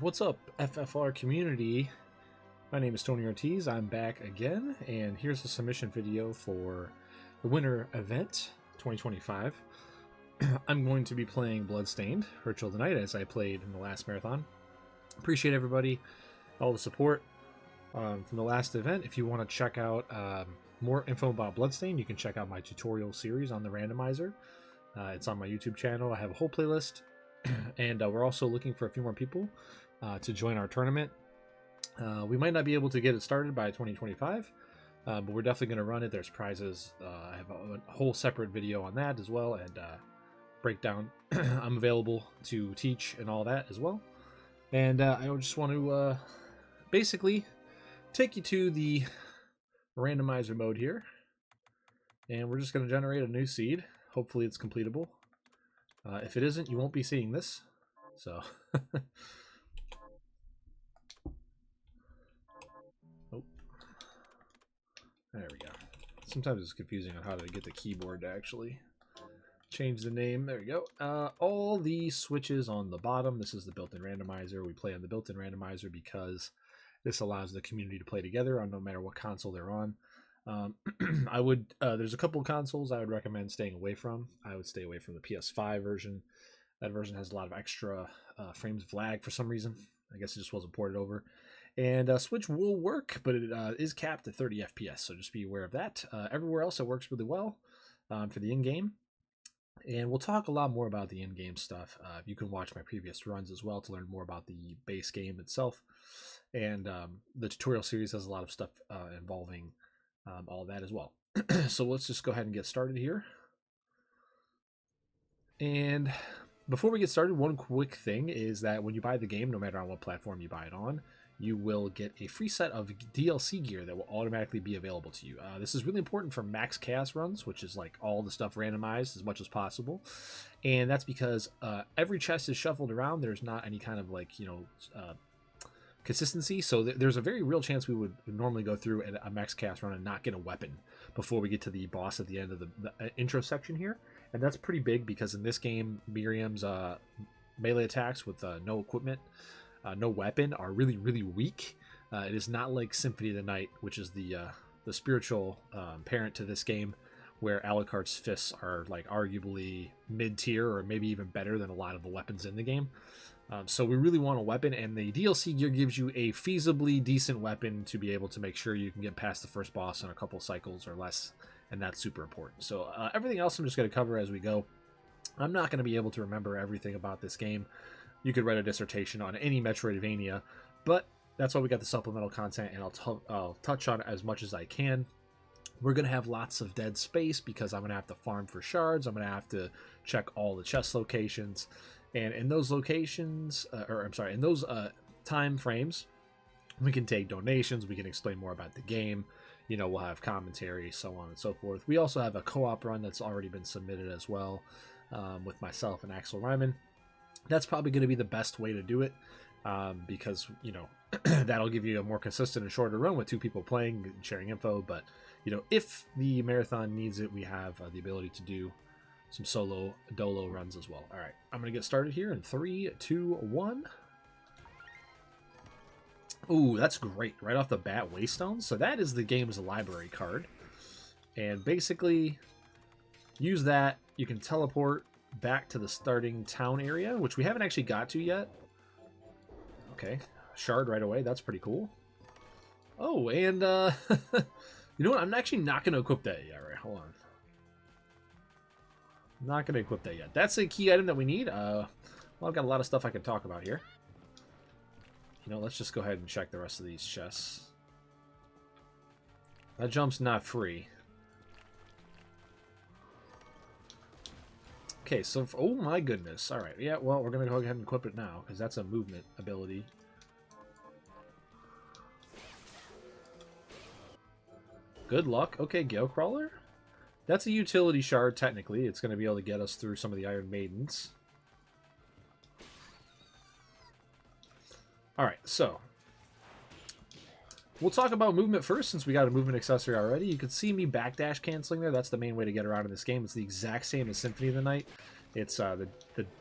What's up, FFR community? My name is Tony Ortiz. I'm back again, and here's a submission video for the winter event 2025. I'm going to be playing Bloodstained, Ritual of the Night, as I played in the last marathon. Appreciate everybody, all the support from the last event. If you want to check out more info about Bloodstained, you can check out my tutorial series on the randomizer. It's on my YouTube channel. I have a whole playlist. And we're also looking for a few more people to join our tournament. We might not be able to get it started by 2025, but we're definitely going to run it. There's prizes. I have a whole separate video on that as well, and breakdown. I'm available to teach and all that as well. And I just want to basically take you to the randomizer mode here. And we're just going to generate a new seed. Hopefully it's completable. If it isn't, you won't be seeing this. So, oh, there we go. Sometimes it's confusing on how to get the keyboard to actually change the name. There we go. All the switches on the bottom. This is the built-in randomizer. We play on the built-in randomizer because this allows the community to play together on no matter what console they're on. I would there's a couple of consoles I would recommend staying away from. I would stay away from the PS5 version. That version has a lot of extra frames of lag for some reason. I guess it just wasn't ported over. And Switch will work, but it is capped at 30 FPS, so just be aware of that. Everywhere else it works really well for the in-game. And we'll talk a lot more about the in-game stuff. You can watch my previous runs as well to learn more about the base game itself. And the tutorial series has a lot of stuff involving all that as well. So let's just go ahead and get started here. And before we get started, one quick thing is that when you buy the game, no matter on what platform you buy it on, you will get a free set of DLC gear that will automatically be available to you. This is really important for max chaos runs, which is like all the stuff randomized as much as possible. And that's because every chest is shuffled around. There's not any kind of like, consistency, so there's a very real chance we would normally go through a max cast run and not get a weapon before we get to the boss at the end of the intro section here. And that's pretty big because in this game, Miriam's melee attacks with no equipment, no weapon, are really, really weak. It is not like Symphony of the Night, which is the spiritual parent to this game, where Alucard's fists are like arguably mid-tier or maybe even better than a lot of the weapons in the game. So we really want a weapon, and the DLC gear gives you a feasibly decent weapon to be able to make sure you can get past the first boss in a couple cycles or less, and that's super important. So everything else I'm just going to cover as we go. I'm not going to be able to remember everything about this game. You could write a dissertation on any Metroidvania, but that's why we got the supplemental content, and I'll touch on it as much as I can. We're going to have lots of dead space because I'm going to have to farm for shards. I'm going to have to check all the chest locations. And in those locations, in those time frames, we can take donations. We can explain more about the game. We'll have commentary, so on and so forth. We also have a co-op run that's already been submitted as well with myself and Axel Ryman. That's probably going to be the best way to do it because, that'll give you a more consistent and shorter run with two people playing and sharing info. But, if the marathon needs it, we have the ability to do some solo dolo runs as well. All right, I'm gonna get started here in 3, 2, 1. Ooh, that's great right off the bat. Waystone. So that is the game's library card, and basically use that. You can teleport back to the starting town area, which we haven't actually got to yet. Okay, shard right away. That's pretty cool. Oh, and you know what? I'm actually not gonna equip that yet. All right, hold on. Not going to equip that yet. That's a key item that we need. Well, I've got a lot of stuff I can talk about here. Let's just go ahead and check the rest of these chests. That jump's not free. Okay, so... oh my goodness. Alright, yeah, well, we're going to go ahead and equip it now, because that's a movement ability. Good luck. Okay, Gale Crawler. That's a utility shard, technically. It's going to be able to get us through some of the Iron Maidens. Alright, so. We'll talk about movement first, since we got a movement accessory already. You can see me backdash canceling there. That's the main way to get around in this game. It's the exact same as Symphony of the Night. It's the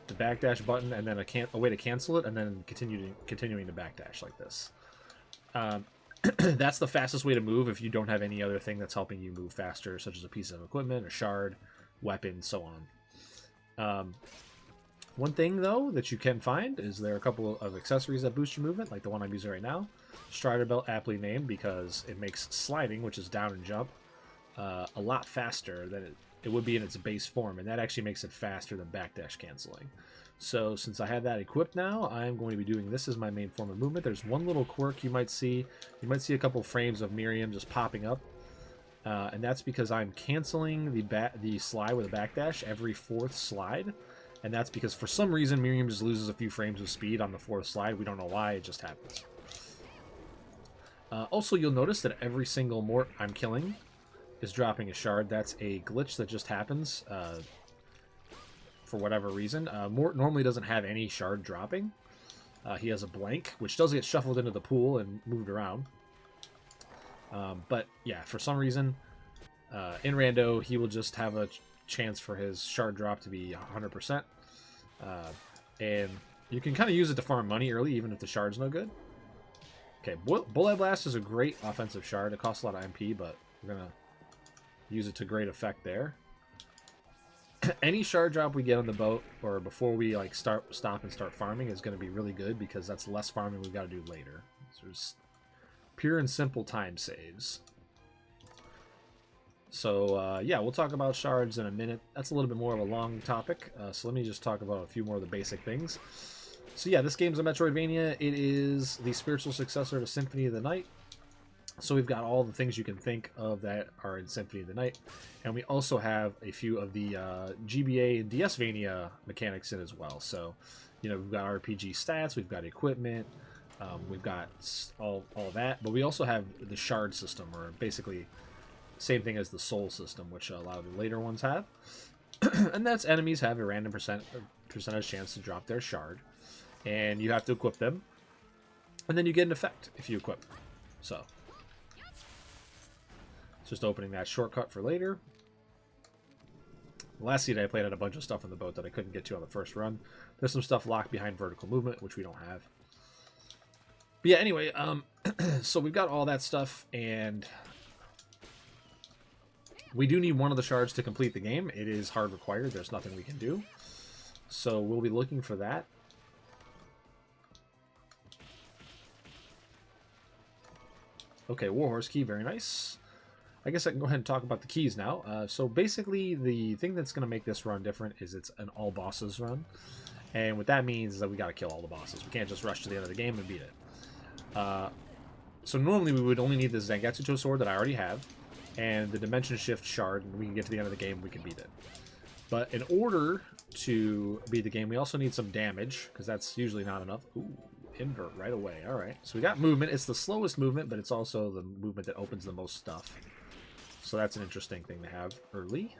backdash button and then a way to cancel it, and then continuing to backdash like this. That's the fastest way to move if you don't have any other thing that's helping you move faster, such as a piece of equipment, a shard, weapon, so on. One thing, though, that you can find is there are a couple of accessories that boost your movement, like the one I'm using right now. Strider Belt, aptly named because it makes sliding, which is down and jump, a lot faster than it would be in its base form, and that actually makes it faster than backdash canceling. So since I have that equipped now, I'm going to be doing this as my main form of movement. There's one little quirk you might see. You might see a couple frames of Miriam just popping up, and that's because I'm canceling the slide with a backdash every 4th slide. And that's because for some reason Miriam just loses a few frames of speed on the 4th slide. We don't know why, it just happens. Also, you'll notice that every single mort I'm killing is dropping a shard. That's a glitch that just happens for whatever reason. Mort normally doesn't have any shard dropping. He has a blank, which does get shuffled into the pool and moved around. But yeah, for some reason, in rando, he will just have a chance for his shard drop to be 100%. And you can kind of use it to farm money early, even if the shard's no good. Okay, Bullet Blast is a great offensive shard. It costs a lot of MP, but we're going to use it to great effect there. Any shard drop we get on the boat, or before we like stop and start farming, is going to be really good, because that's less farming we've got to do later. So there's pure and simple time saves. So, yeah, we'll talk about shards in a minute. That's a little bit more of a long topic, so let me just talk about a few more of the basic things. So, yeah, this game's a Metroidvania. It is the spiritual successor to Symphony of the Night. So we've got all the things you can think of that are in Symphony of the Night. And we also have a few of the GBA and DSvania mechanics in as well. So, you know, we've got RPG stats, we've got equipment, we've got all of that. But we also have the shard system, or basically same thing as the soul system, which a lot of the later ones have. And that's enemies have a random percentage chance to drop their shard. And you have to equip them. And then you get an effect if you equip them. So, just opening that shortcut for later. Last seed I played had a bunch of stuff on the boat that I couldn't get to on the first run. There's some stuff locked behind vertical movement, which we don't have. But yeah, anyway, so we've got all that stuff, and we do need one of the shards to complete the game. It is hard required. There's nothing we can do. So we'll be looking for that. Okay, Warhorse key, very nice. I guess I can go ahead and talk about the keys now. So basically, the thing that's going to make this run different is it's an all bosses run. And what that means is that we got to kill all the bosses. We can't just rush to the end of the game and beat it. So normally we would only need the Zangetsuto sword that I already have, and the Dimension Shift shard, and we can get to the end of the game, we can beat it. But in order to beat the game, we also need some damage, because that's usually not enough. Ooh, invert right away. Alright, so we got movement. It's the slowest movement, but it's also the movement that opens the most stuff. So that's an interesting thing to have early.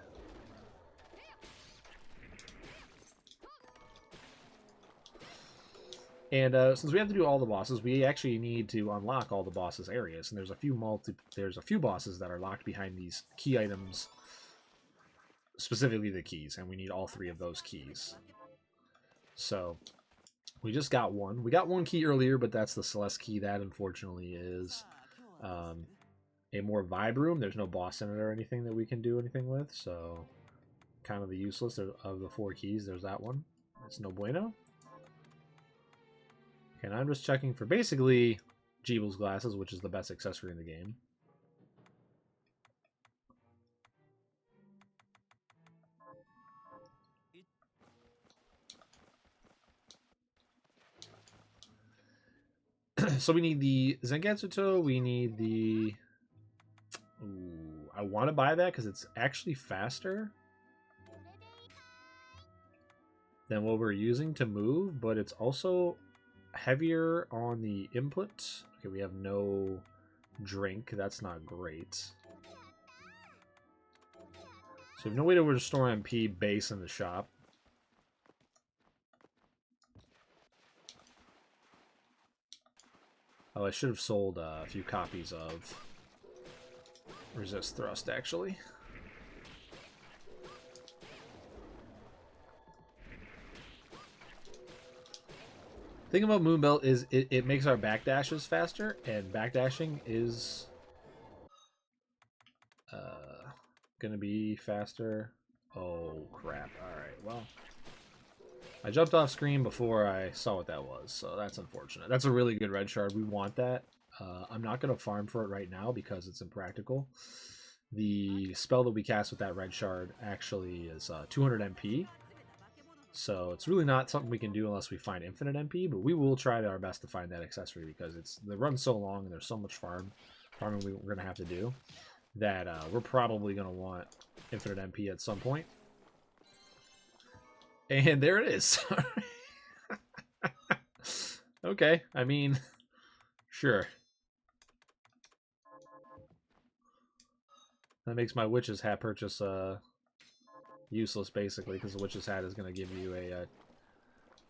And since we have to do all the bosses, we actually need to unlock all the bosses' areas. And there's a few bosses that are locked behind these key items, specifically the keys, and we need all 3 of those keys. So we just got one. We got one key earlier, but that's the Celeste key. That unfortunately is a more vibe room. There's no boss in it or anything that we can do anything with, so kind of the useless of the 4 keys. There's that one. It's no bueno. And I'm just checking for basically Jeebel's glasses, which is the best accessory in the game. So we need the Zangetsuto, we need the... Ooh, I want to buy that because it's actually faster than what we're using to move, but it's also heavier on the input. Okay, we have no drink. That's not great. So we have no way to restore MP base in the shop. Oh, I should have sold a few copies of Resist Thrust, actually. Thing about Moonbelt is it makes our backdashes faster, and backdashing is gonna be faster. Oh crap! All right, well, I jumped off screen before I saw what that was, so that's unfortunate. That's a really good red shard. We want that. I'm not gonna farm for it right now because it's impractical. The spell that we cast with that red shard actually is 200 MP. So it's really not something we can do unless we find infinite MP, but we will try our best to find that accessory because the run's so long and there's so much farming we're going to have to do that we're probably going to want infinite MP at some point. And there it is. Okay, I mean, sure. That makes my Witch's Hat purchase useless, basically, because the Witch's Hat is going to give you a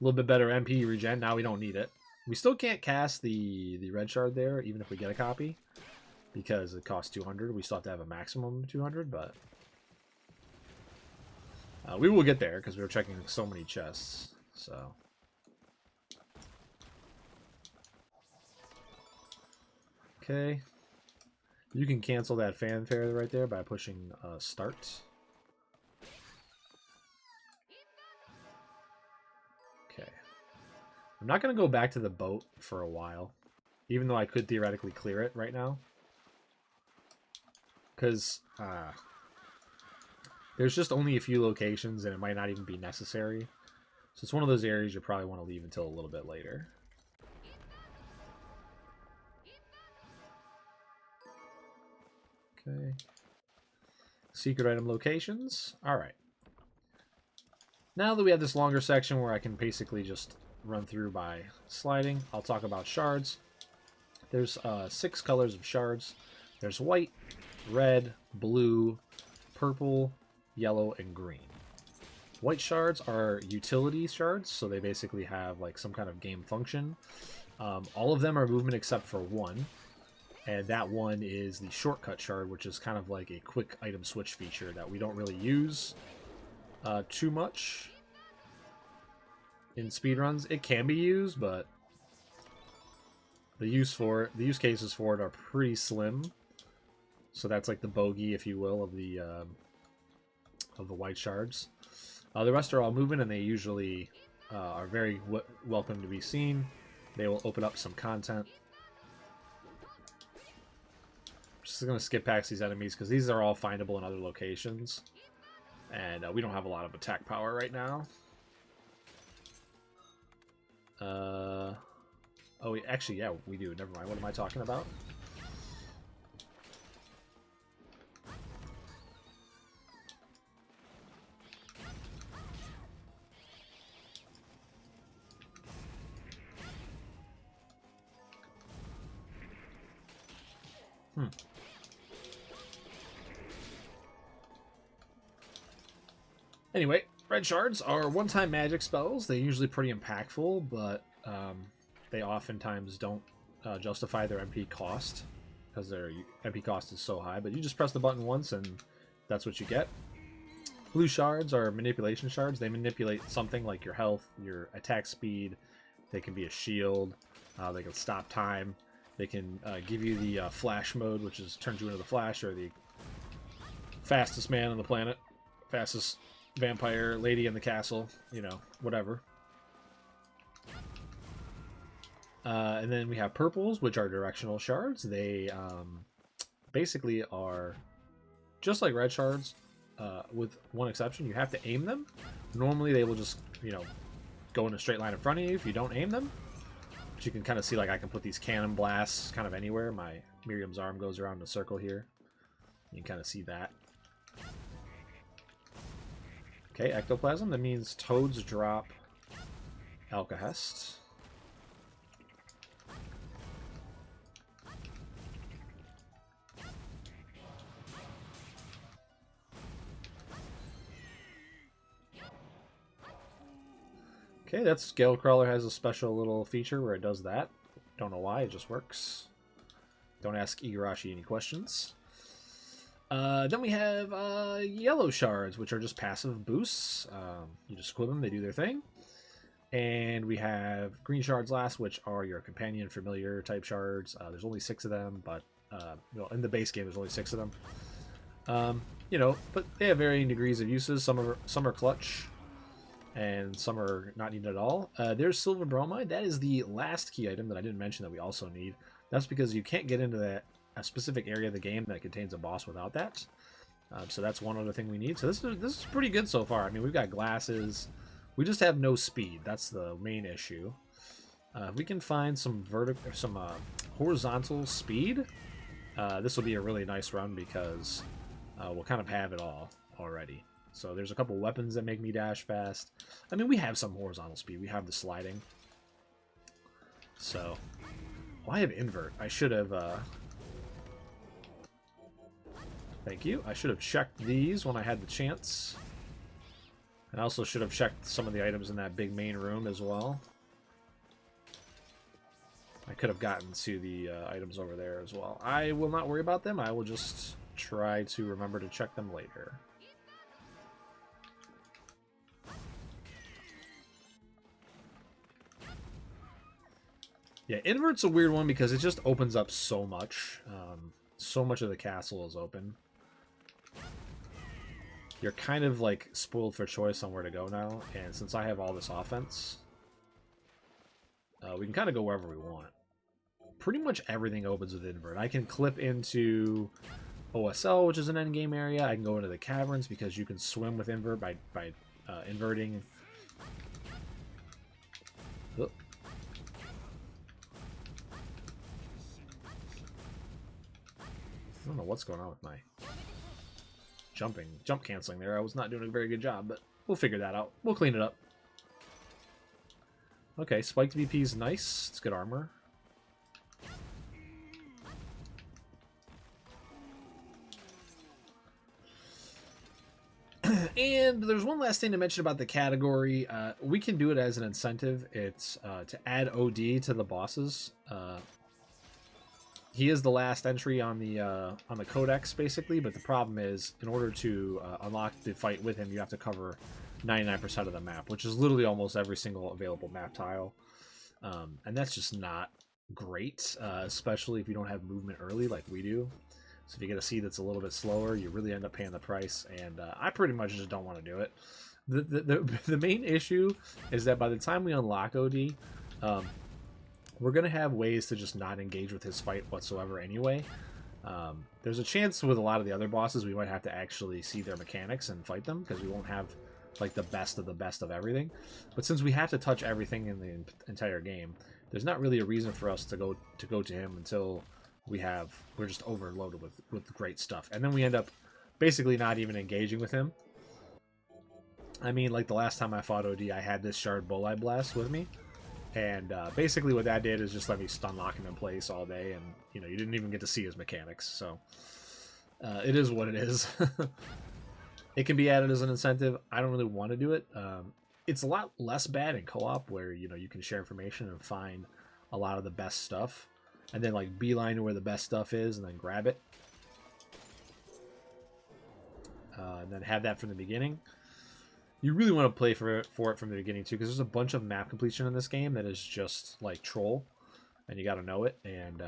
little bit better MP regen. Now we don't need it. We still can't cast the red shard there, even if we get a copy, because it costs 200. We still have to have a maximum of 200, but we will get there because we were checking so many chests. So okay, you can cancel that fanfare right there by pushing start. Okay, I'm not going to go back to the boat for a while, even though I could theoretically clear it right now. Because there's just only a few locations and it might not even be necessary. So it's one of those areas you probably want to leave until a little bit later. Okay. Secret item locations. Alright. Now that we have this longer section where I can basically just run through by sliding, I'll talk about shards. There's 6 colors of shards. There's white, red, blue, purple, yellow, and green. White shards are utility shards, so they basically have like some kind of game function. All of them are movement except for one, and that one is the shortcut shard, which is kind of like a quick item switch feature that we don't really use too much in speedruns. It can be used, but the use cases for it are pretty slim. So that's like the bogey, if you will, of the white shards. The rest are all movement, and they usually are very welcome to be seen. They will open up some content. Just going to skip past these enemies because these are all findable in other locations. And we don't have a lot of attack power right now. Oh, actually, yeah, we do. Never mind. What am I talking about? Anyway, red shards are one-time magic spells. They're usually pretty impactful, but they oftentimes don't justify their MP cost because their MP cost is so high. But you just press the button once and that's what you get. Blue shards are manipulation shards. They manipulate something like your health, your attack speed. They can be a shield. They can stop time. They can give you the flash mode, which is turns you into the Flash, or the fastest man on the planet, fastest vampire lady in the castle, you know, whatever. And then we have purples, which are directional shards. They basically are just like red shards, with one exception. You have to aim them. Normally they will just, you know, go in a straight line in front of you if you don't aim them. But you can kind of see, like, I can put these cannon blasts kind of anywhere. My Miriam's arm goes around in a circle here. You can kind of see that. Okay, ectoplasm. That means toads drop Alkahest. Okay, that's Scale-Crawler has a special little feature where it does that. Don't know why, it just works. Don't ask Igarashi any questions. Then we have yellow shards, which are just passive boosts. You just equip them, they do their thing. And we have green shards last, which are your companion familiar type shards. There's only 6 of them, but well, in the base game there's only 6 of them. You know, but they have varying degrees of uses. Some are clutch, and some are not needed at all. There's silver bromide. That is the last key item that I didn't mention that we also need. That's because you can't get into a specific area of the game that contains a boss without that. So that's one other thing we need. So this is pretty good so far. I mean, we've got glasses. We just have no speed. That's the main issue. If we can find some horizontal speed, this will be a really nice run because we'll kind of have it all already. So there's a couple weapons that make me dash fast. I mean, we have some horizontal speed. We have the sliding. So, I have invert. I should have... Thank you. I should have checked these when I had the chance. And I also should have checked some of the items in that big main room as well. I could have gotten to the items over there as well. I will not worry about them. I will just try to remember to check them later. Yeah, invert's a weird one because it just opens up so much. So much of the castle is open. You're kind of like spoiled for choice on where to go now, and since I have all this offense, we can kind of go wherever we want. Pretty much everything opens with invert. I can clip into OSL, which is an endgame area. I can go into the caverns because you can swim with invert by inverting. Oh. I don't know what's going on with my jump canceling there. I was not doing a very good job, but we'll figure that out. We'll clean it up. Okay, spiked VP is nice. It's good armor. And there's one last thing to mention about the category. We can do it as an incentive. It's to add OD to the bosses. He is the last entry on the codex, basically, but the problem is, in order to unlock the fight with him, you have to cover 99% of the map, which is literally almost every single available map tile. And that's just not great, especially if you don't have movement early like we do. So if you get a seed that's a little bit slower, you really end up paying the price, and I pretty much just don't want to do it. The main issue is that by the time we unlock OD, we're going to have ways to just not engage with his fight whatsoever anyway. There's a chance with a lot of the other bosses we might have to actually see their mechanics and fight them, because we won't have like the best of everything. But since we have to touch everything in the entire game, there's not really a reason for us to go to him until we're just overloaded with great stuff. And then we end up basically not even engaging with him. I mean, like the last time I fought OD, I had this Shard Bolide Blast with me. And basically what that did is just let me stun lock him in place all day, and you know, you didn't even get to see his mechanics. So it is what it is. It can be added as an incentive. I don't really want to do it. It's a lot less bad in co-op, where you know, you can share information and find a lot of the best stuff, and then like beeline to where the best stuff is and then grab it, and then have that from the beginning. You really want to play for it from the beginning too, because there's a bunch of map completion in this game that is just like troll, and you got to know it. And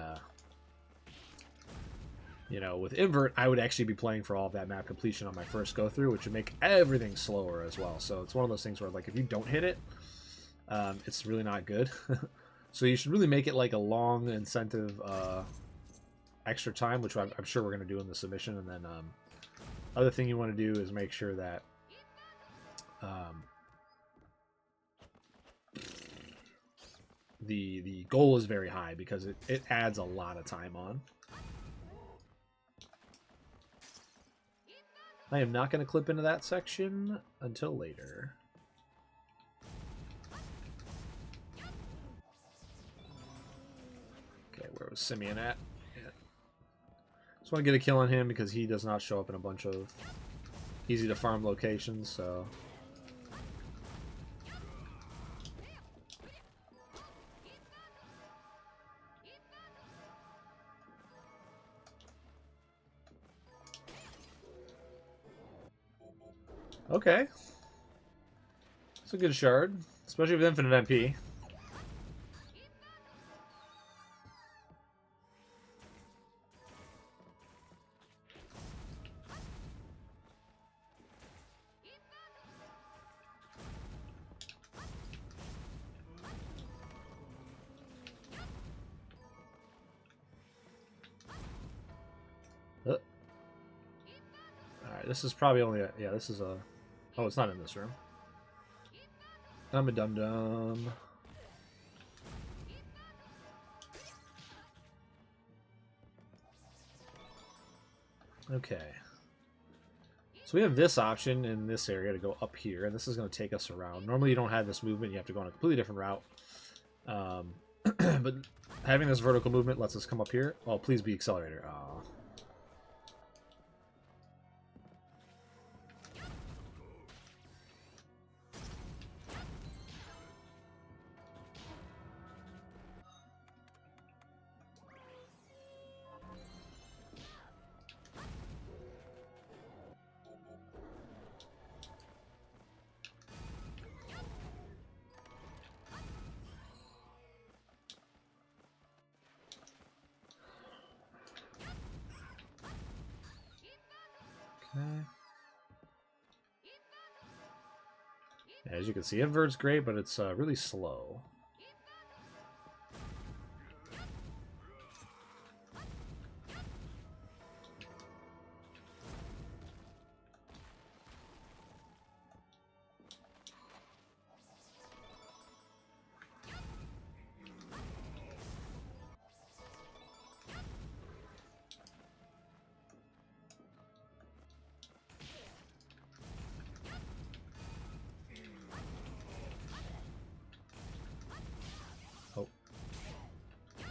you know, with invert, I would actually be playing for all of that map completion on my first go through, which would make everything slower as well. So it's one of those things where like if you don't hit it, it's really not good. So you should really make it like a long incentive, extra time, which I'm sure we're going to do in the submission. And then other thing you want to do is make sure that the goal is very high, because it adds a lot of time on. I am not going to clip into that section until later. Okay, where was Simeon at? Yeah. Just want to get a kill on him because he does not show up in a bunch of easy to farm locations, so... Okay. It's a good shard. Especially with infinite MP. Alright, this is probably only a... Yeah, this is a... Oh, it's not in this room. I'm a dum-dum. Okay. So we have this option in this area to go up here, and this is going to take us around. Normally you don't have this movement, you have to go on a completely different route. But having this vertical movement lets us come up here. Oh, please be accelerator. Aww. As you can see, invert's great, but it's really slow.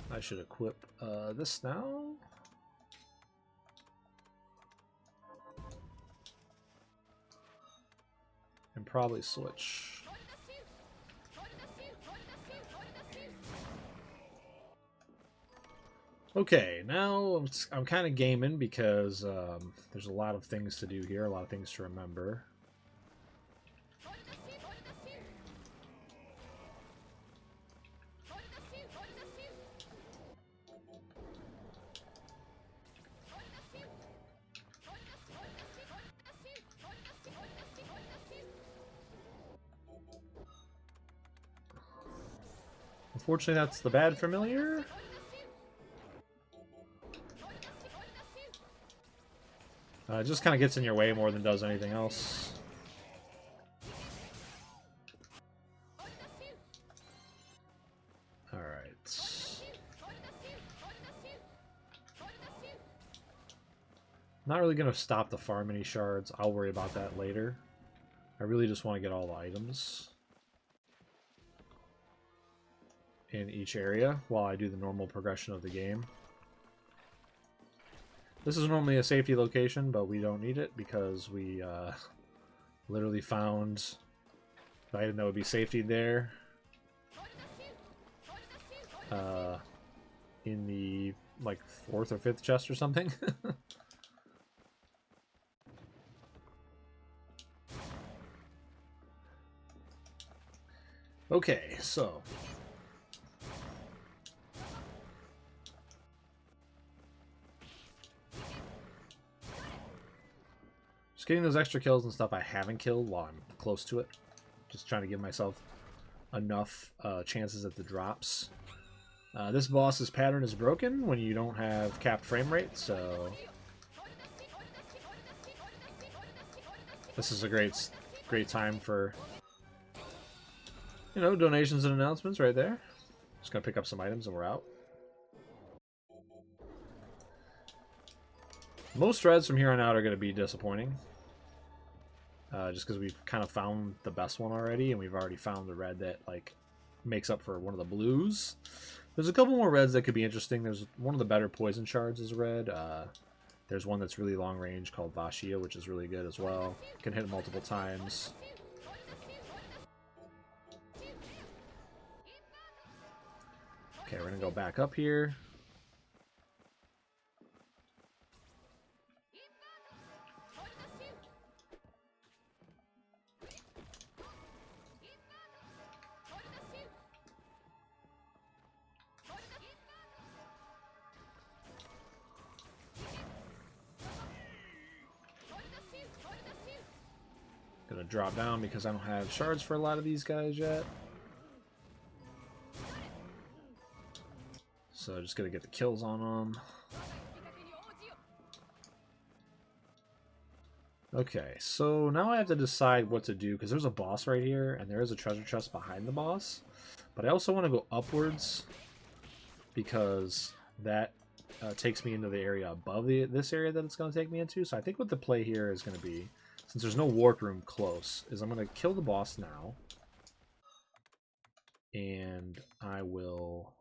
I should equip this now. And probably switch. Okay, now I'm kind of gaming because there's a lot of things to do here, a lot of things to remember. Unfortunately, that's the bad familiar. It just kind of gets in your way more than does anything else. Alright. Not really going to stop the farm any shards. I'll worry about that later. I really just want to get all the items in each area while I do the normal progression of the game. This is normally a safety location, but we don't need it because we literally found the item that would be safetied there in the like 4th or 5th chest or something. Okay, so just getting those extra kills and stuff I haven't killed while I'm close to it. Just trying to give myself enough chances at the drops. This boss's pattern is broken when you don't have capped frame rate, so this is a great time for, you know, donations and announcements right there. Just gonna pick up some items and we're out. Most threads from here on out are gonna be disappointing. Just because we've kind of found the best one already, and we've already found the red that like makes up for one of the blues. There's a couple more reds that could be interesting. There's one of the better poison shards is red. There's one that's really long range called Vashia, which is really good as well. Can hit multiple times. Okay, we're gonna go back up here. Gonna drop down because I don't have shards for a lot of these guys yet. So just gonna get the kills on them. Okay, so now I have to decide what to do because there's a boss right here and there is a treasure chest behind the boss. But I also want to go upwards because that takes me into the area above this area that it's going to take me into. So I think what the play here is going to be, since there's no warp room close, is I'm going to kill the boss now. And I will...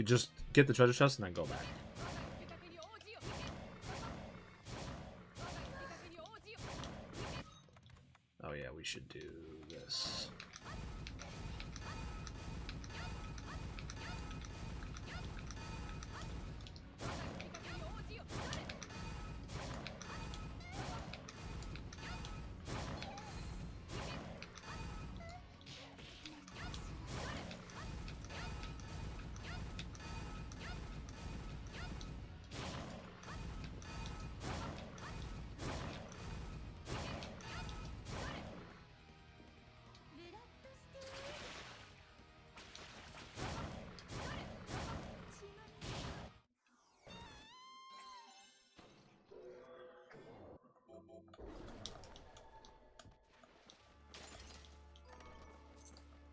just get the treasure chest and then go back. Oh yeah, we should do this.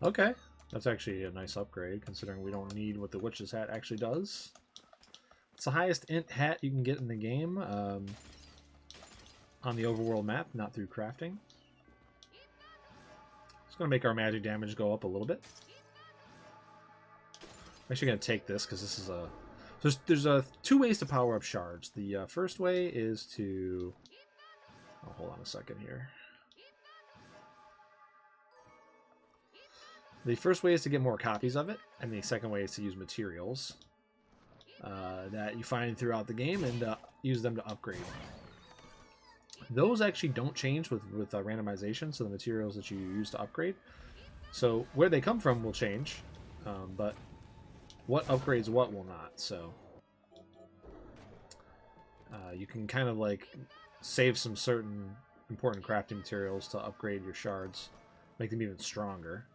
Okay, that's actually a nice upgrade, considering we don't need what the Witch's Hat actually does. It's the highest int hat you can get in the game on the overworld map, not through crafting. It's going to make our magic damage go up a little bit. I'm actually going to take this, because this is a... There's two ways to power up shards. The first way is to... Oh, hold on a second here. The first way is to get more copies of it, and the second way is to use materials that you find throughout the game and use them to upgrade. Those actually don't change with randomization, so the materials that you use to upgrade. So where they come from will change, but what upgrades what will not. So you can kind of like save some certain important crafting materials to upgrade your shards, make them even stronger.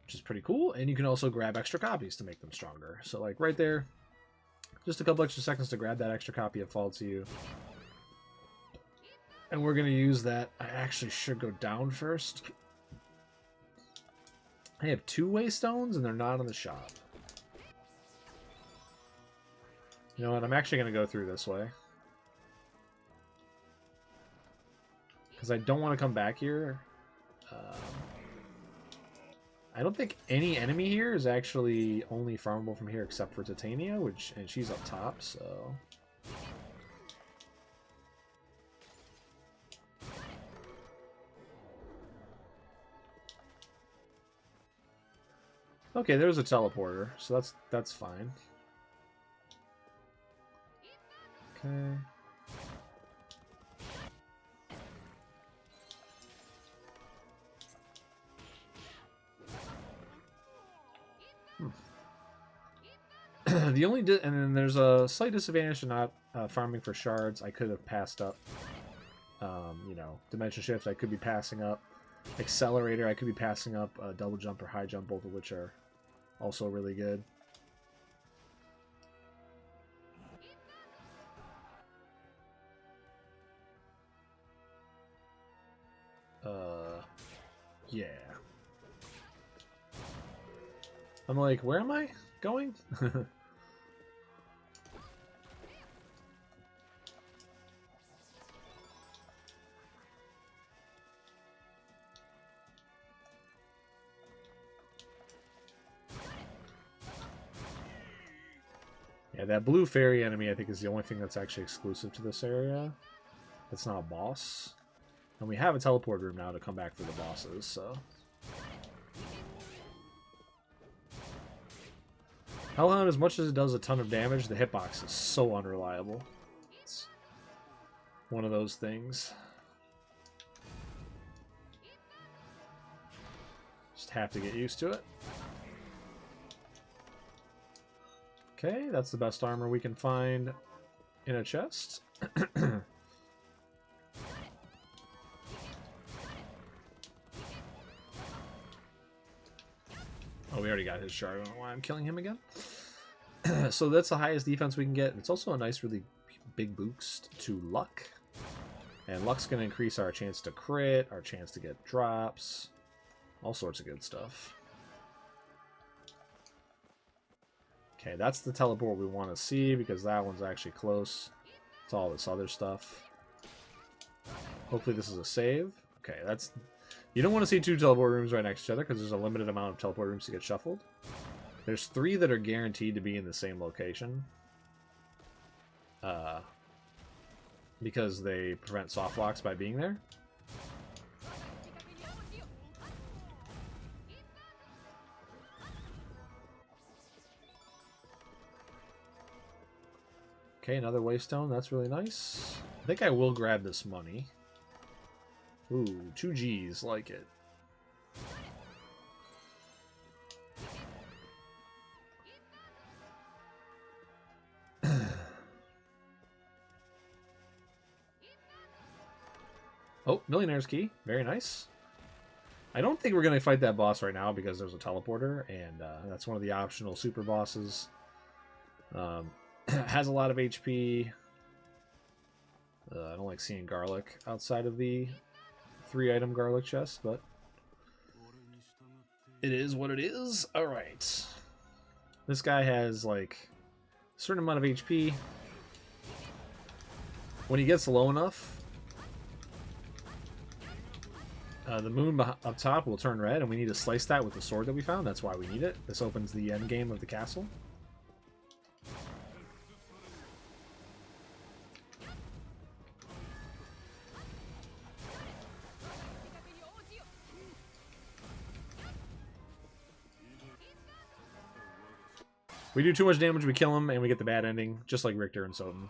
Which is pretty cool, and you can also grab extra copies to make them stronger. So like right there, just a couple extra seconds to grab that extra copy of Fall to You. And we're going to use that. I actually should go down first. I have 2 waystones, and they're not in the shop. You know what, I'm actually going to go through this way. Because I don't want to come back here. I don't think any enemy here is actually only farmable from here except for Titania, and she's up top, so... Okay, there's a teleporter, so that's fine. Okay. The only and then there's a slight disadvantage to not farming for shards. I could have passed up, you know, Dimension Shift. I could be passing up Accelerator. I could be passing up Double Jump or High Jump, both of which are also really good. Yeah. I'm like, where am I going? Yeah, that blue fairy enemy I think is the only thing that's actually exclusive to this area. It's not a boss. And we have a teleport room now to come back for the bosses, so... Hellhound, as much as it does a ton of damage, the hitbox is so unreliable. It's one of those things. Just have to get used to it. Okay, that's the best armor we can find in a chest. Oh, we already got his shard. I don't know why I'm killing him again. So that's the highest defense we can get. It's also a nice, really big boost to luck. And luck's going to increase our chance to crit, our chance to get drops, all sorts of good stuff. Okay, that's the teleport we want to see because that one's actually close to all this other stuff. Hopefully this is a save. Okay, that's... You don't want to see two teleport rooms right next to each other because there's a limited amount of teleport rooms to get shuffled. There's 3 that are guaranteed to be in the same location. Because they prevent soft locks by being there. Okay, another waystone. That's really nice. I think I will grab this money. Ooh, 2 G's. Like it. Oh, Millionaire's Key. Very nice. I don't think we're going to fight that boss right now because there's a teleporter, and that's one of the optional super bosses. Has a lot of HP. I don't like seeing garlic outside of the 3-item garlic chest, but it is what it is. Alright. This guy has, like, a certain amount of HP. When he gets low enough, the moon up top will turn red, and we need to slice that with the sword that we found. That's why we need it. This opens the end game of the castle. We do too much damage, we kill him, and we get the bad ending, just like Richter and Soden.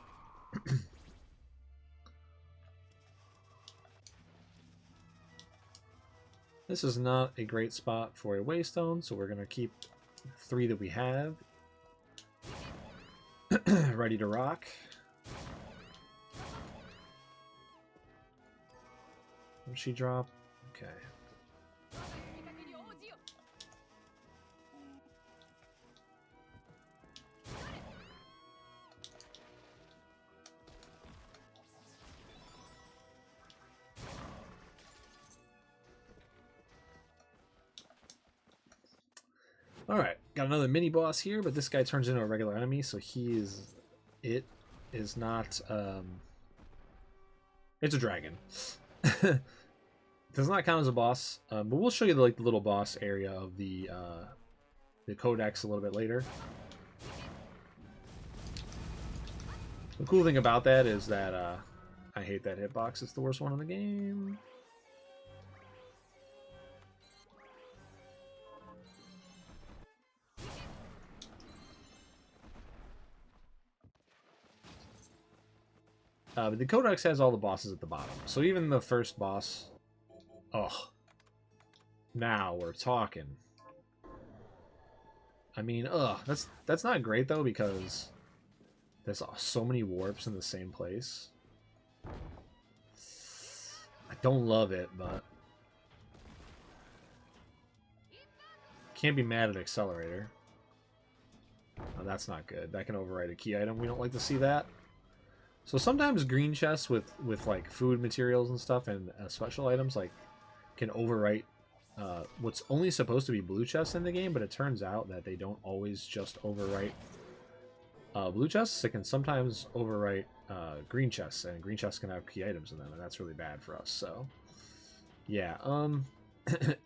This is not a great spot for a waystone, so we're going to keep 3 that we have ready to rock. Did she drop? Okay. Alright, got another mini boss here, but this guy turns into a regular enemy, so it is not, it's a dragon. Does not count as a boss, but we'll show you the little boss area of the codex a little bit later. The cool thing about that is that, I hate that hitbox, it's the worst one in the game. But the codex has all the bosses at the bottom. So even the first boss... Oh. Now we're talking. I mean, that's not great, though, because there's so many warps in the same place. I don't love it, but... Can't be mad at Accelerator. Oh, that's not good. That can override a key item. We don't like to see that. So sometimes green chests with like food materials and stuff and special items like can overwrite what's only supposed to be blue chests in the game, but it turns out that they don't always just overwrite blue chests. It can sometimes overwrite green chests, and green chests can have key items in them, and that's really bad for us. So yeah,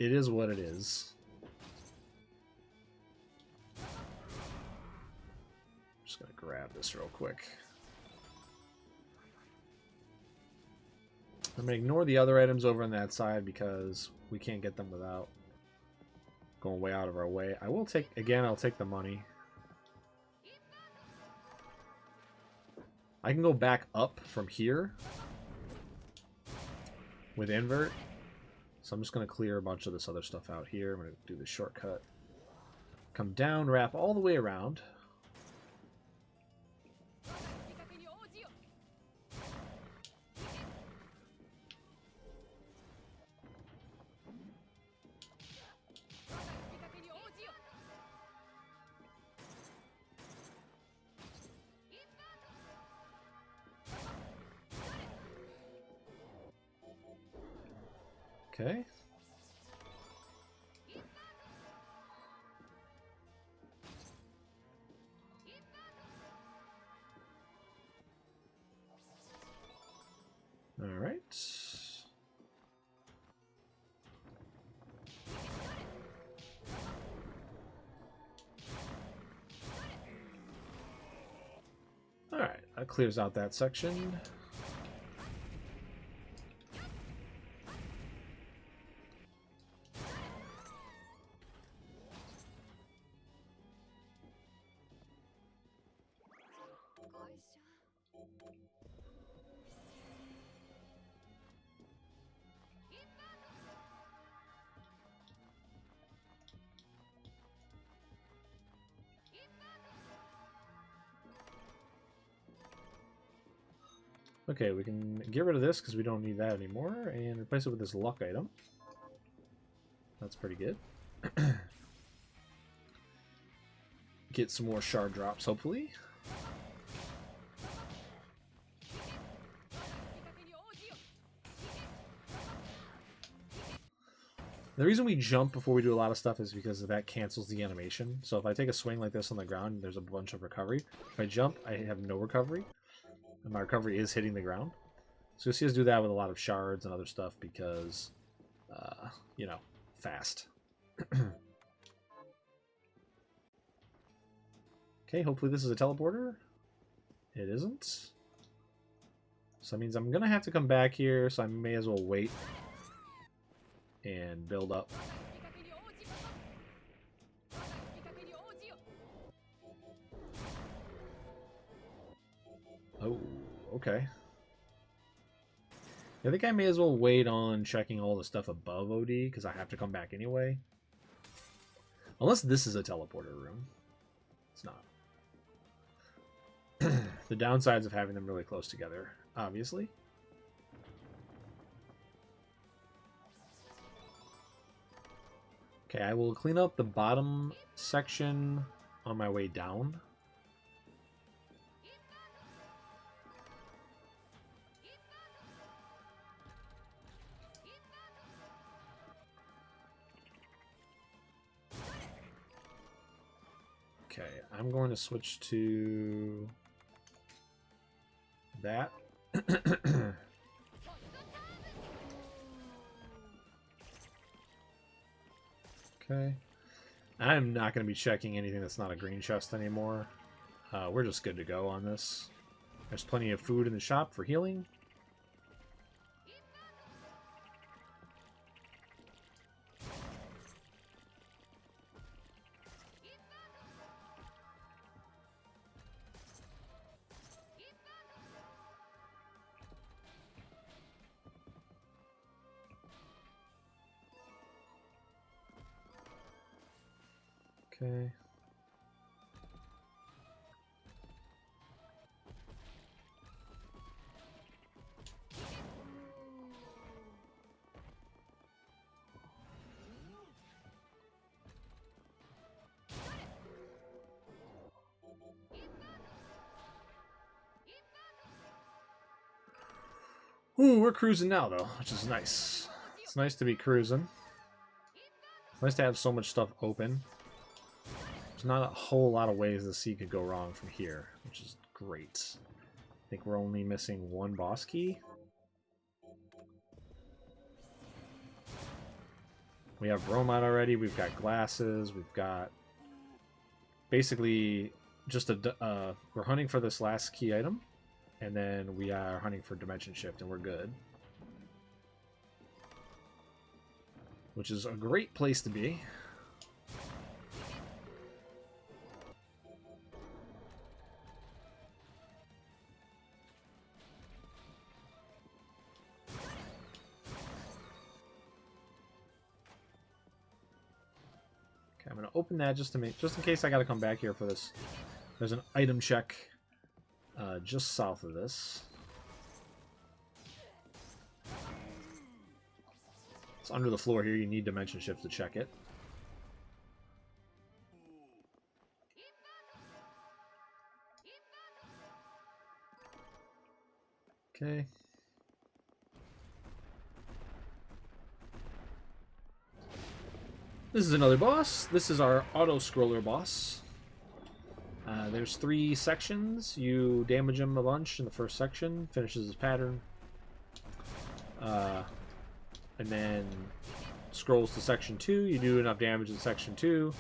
it is what it is. Just gonna grab this real quick. I'm going to ignore the other items over on that side because we can't get them without going way out of our way. I will take, again, I'll take the money. I can go back up from here with invert. So I'm just going to clear a bunch of this other stuff out here. I'm going to do the shortcut. Come down, wrap all the way around. Okay. All right. All right, that clears out that section. Okay, we can get rid of this because we don't need that anymore and replace it with this luck item. That's pretty good. Get some more shard drops, hopefully. The reason we jump before we do a lot of stuff is because that cancels the animation. So if I take a swing like this on the ground, there's a bunch of recovery. If I jump, I have no recovery. And my recovery is hitting the ground. So you'll see us do that with a lot of shards and other stuff because, you know, fast. Okay, hopefully this is a teleporter. It isn't. So that means I'm going to have to come back here, so I may as well wait and build up. Oh, okay. I think I may as well wait on checking all the stuff above OD, because I have to come back anyway. Unless this is a teleporter room. It's not. The downsides of having them really close together, obviously. Okay, I will clean up the bottom section on my way down. Okay, I'm going to switch to that. Okay. I'm not going to be checking anything that's not a green chest anymore. We're just good to go on this. There's plenty of food in the shop for healing. Okay. Ooh, we're cruising now, though, which is nice. It's nice to be cruising. It's nice to have so much stuff open. There's not a whole lot of ways the sea could go wrong from here, which is great. I think we're only missing one boss key. We have bromide already, we've got glasses, we've got basically just a we're hunting for this last key item, and then we are hunting for dimension shift, and we're good. Which is a great place to be. Okay, I'm gonna open that just in case I gotta come back here for this. There's an item check just south of this. It's under the floor here. You need dimension shift to check it. Okay. This is another boss. This is our auto-scroller boss. There's 3 sections. You damage him a bunch in the first section, finishes his pattern, and then scrolls to section 2. You do enough damage in section 2,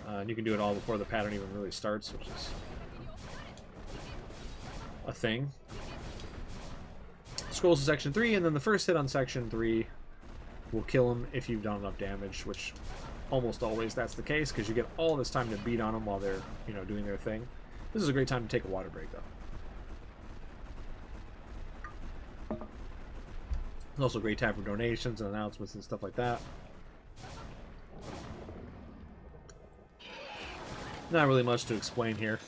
and you can do it all before the pattern even really starts, which is a thing. Scrolls to section 3, and then the first hit on section 3 will kill him if you've done enough damage, which almost always that's the case, because you get all this time to beat on them while they're, you know, doing their thing. This is a great time to take a water break, though. It's also a great time for donations and announcements and stuff like that. Not really much to explain here.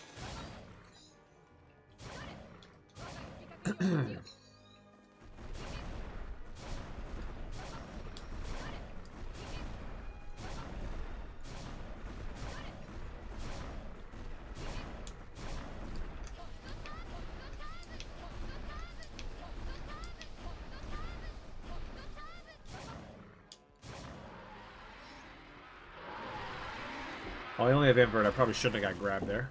Oh, I only have invert. I probably shouldn't have got grabbed there.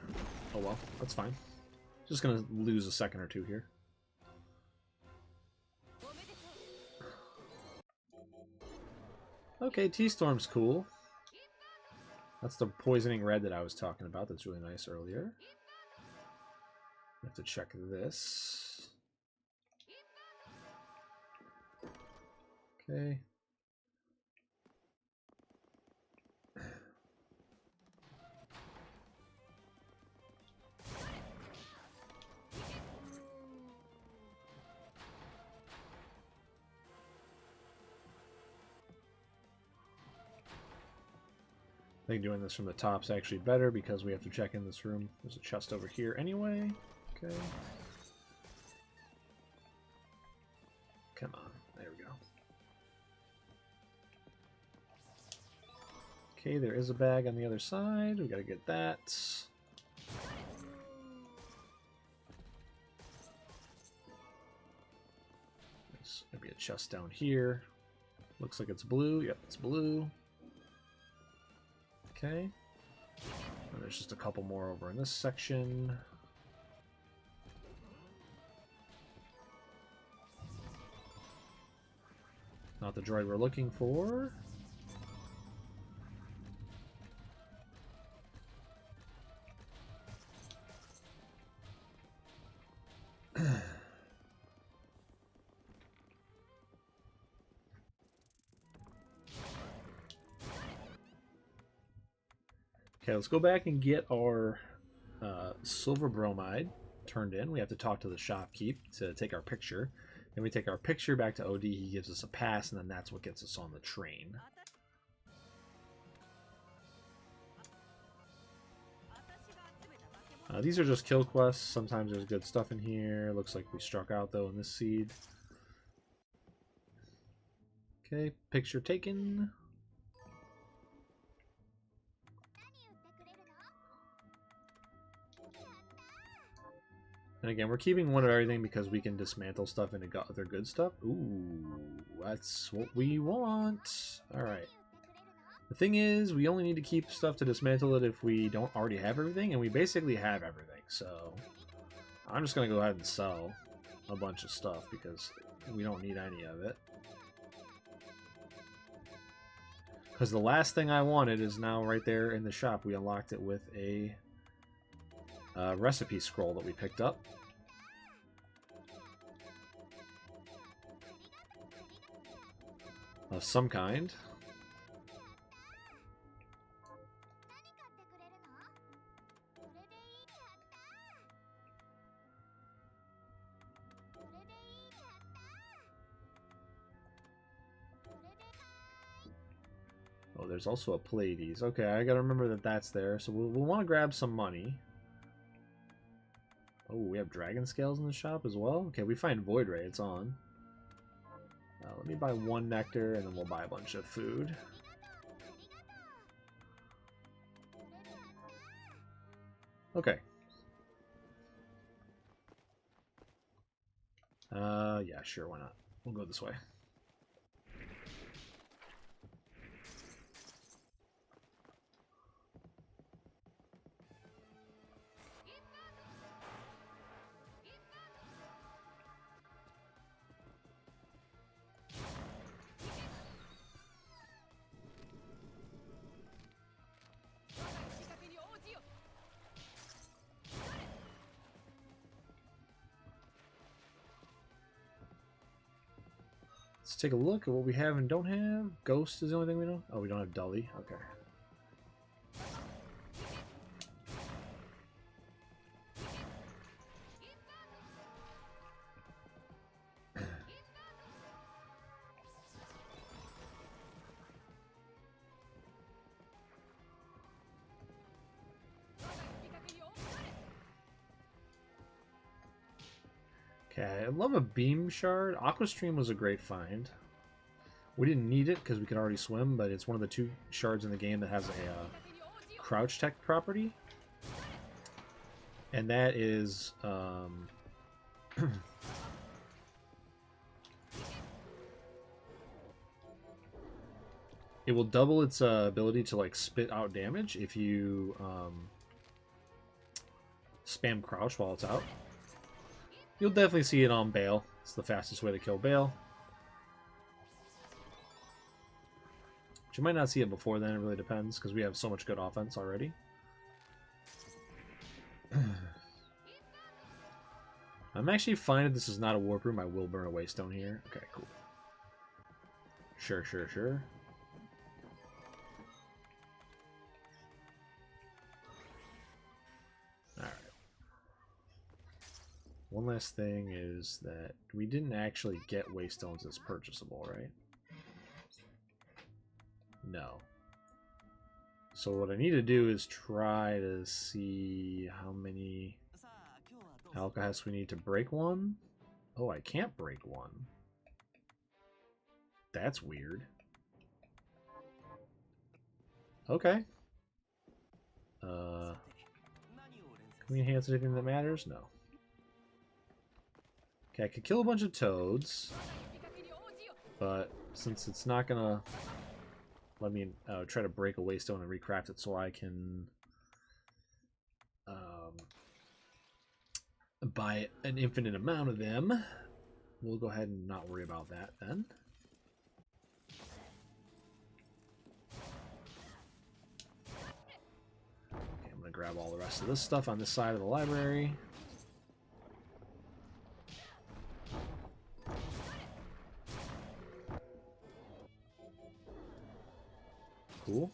Oh well, that's fine. Just gonna lose a second or two here. Okay, T-Storm's cool. That's the poisoning red that I was talking about. That's really nice earlier. I have to check this. Okay. I think doing this from the top's actually better because we have to check in this room. There's a chest over here anyway. Okay. Come on. There we go. Okay, there is a bag on the other side. We gotta get that. There's gonna be a chest down here. Looks like it's blue. Yep, it's blue. Okay. And there's just a couple more over in this section. Not the droid we're looking for. Okay, let's go back and get our silver bromide turned in. We have to talk to the shopkeep to take our picture. Then we take our picture back to OD. He gives us a pass, and then that's what gets us on the train. These are just kill quests. Sometimes there's good stuff in here. Looks like we struck out, though, in this seed. Okay, picture taken. And again, we're keeping one of everything because we can dismantle stuff into other good stuff. Ooh, that's what we want. Alright. The thing is, we only need to keep stuff to dismantle it if we don't already have everything, and we basically have everything, so I'm just going to go ahead and sell a bunch of stuff because we don't need any of it. Because the last thing I wanted is now right there in the shop. We unlocked it with a recipe scroll that we picked up. Of some kind. Oh, there's also a Pleiades. Okay, I gotta remember that that's there. So we'll want to grab some money. Oh, we have dragon scales in the shop as well? Okay, we find Void Ray. It's on. Let me buy 1 nectar, and then we'll buy a bunch of food. Okay. Yeah, sure, why not? We'll go this way. Let's take a look at what we have and don't have. Ghost is the only thing we don't. Oh, we don't have Dully. Okay. Okay, I love a beam shard. Aqua Stream was a great find. We didn't need it because we could already swim, but it's one of the 2 shards in the game that has a crouch tech property. And that is... it will double its ability to like spit out damage if you spam crouch while it's out. You'll definitely see it on Bale. It's the fastest way to kill Bale. But you might not see it before then, it really depends, because we have so much good offense already. I'm actually fine if this is not a warp room. I will burn a waystone here. Okay, cool. Sure, sure, sure. One last thing is that we didn't actually get waystones as purchasable, right? No. So what I need to do is try to see how many alcohols we need to break one. Oh, I can't break one. That's weird. Okay. Can we enhance anything that matters? No. Okay, I could kill a bunch of toads, but since it's not gonna let me try to break a waystone and recraft it so I can buy an infinite amount of them, we'll go ahead and not worry about that then. Okay, I'm gonna grab all the rest of this stuff on this side of the library. Cool.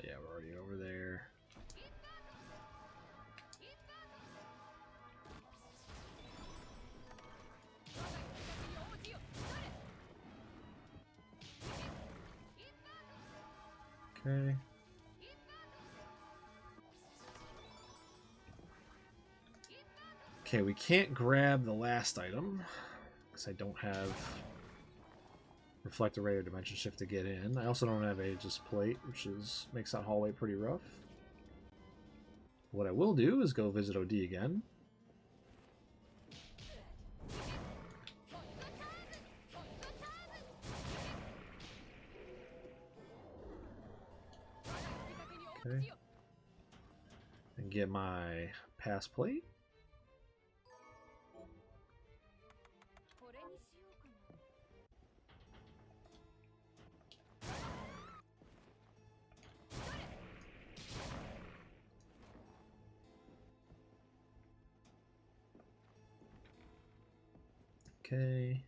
Yeah, we're already over there. Okay. Okay, we can't grab the last item because I don't have Reflector Ray or Dimension Shift to get in. I also don't have Aegis Plate, which makes that hallway pretty rough. What I will do is go visit OD again. Okay. And get my pass plate. Okay.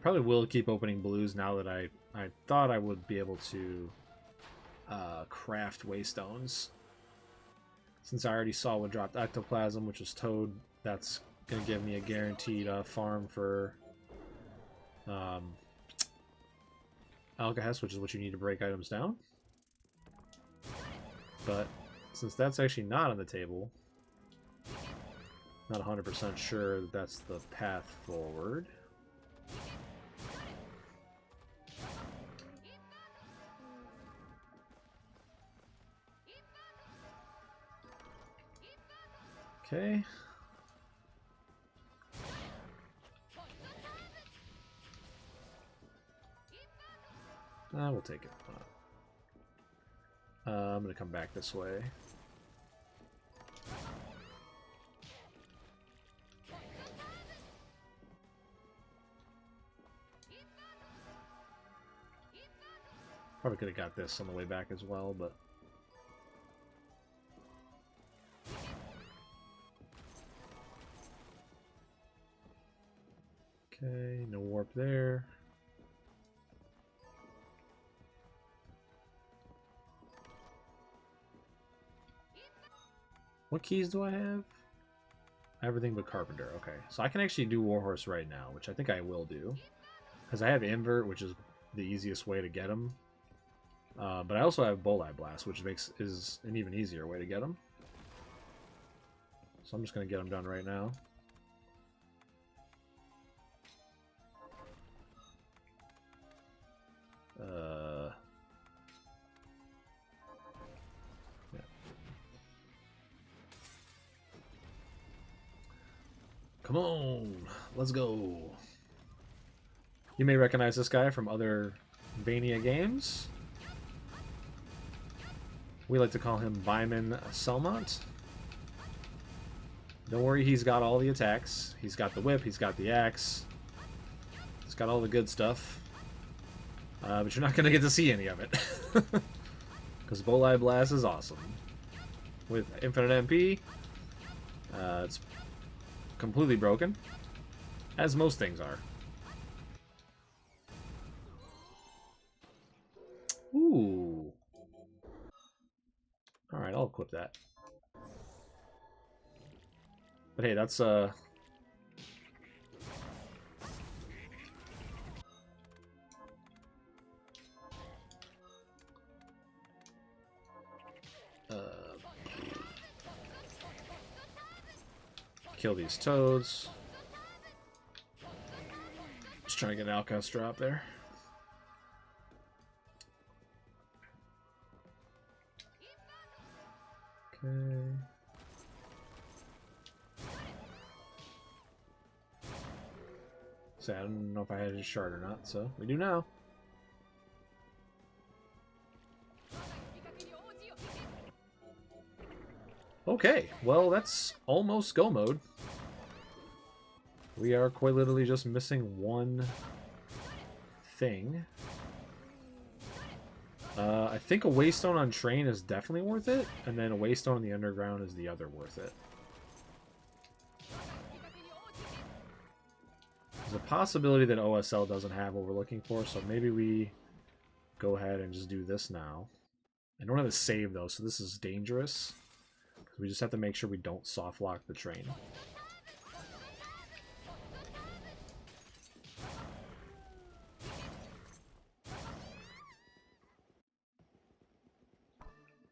Probably will keep opening blues now that I thought I would be able to craft waystones. Since I already saw what dropped Ectoplasm, which is Toad, that's going to give me a guaranteed farm for Alcahest, which is what you need to break items down. But since that's actually not on the table, not 100% sure that that's the path forward. Okay. We'll take it. I'm gonna come back this way. Probably could have got this on the way back as well, but... Okay, no warp there. What keys do I have? Everything but Carpenter. Okay, so I can actually do Warhorse right now, which I think I will do. Because I have Invert, which is the easiest way to get him. But I also have Bolide Blast, which is an even easier way to get him. So I'm just going to get him done right now. Yeah. Come on, let's go. You may recognize this guy from other Vania games. We like to call him Byman Selmont. Don't worry, he's got all the attacks. He's got the whip, he's got the axe. He's got all the good stuff. But you're not going to get to see any of it. Because Bolide Blast is awesome. With infinite MP, it's completely broken. As most things are. Ooh. Alright, I'll equip that. But hey, that's kill these toads. Just trying to get an Alcast drop there. Okay. So I don't know if I had his shard or not, so we do now. Okay, well that's almost go mode. We are quite literally just missing one thing. I think a Waystone on Train is definitely worth it, and then a Waystone in the Underground is the other worth it. There's a possibility that OSL doesn't have what we're looking for, so maybe we go ahead and just do this now. I don't have a save though, so this is dangerous. We just have to make sure we don't soft lock the train.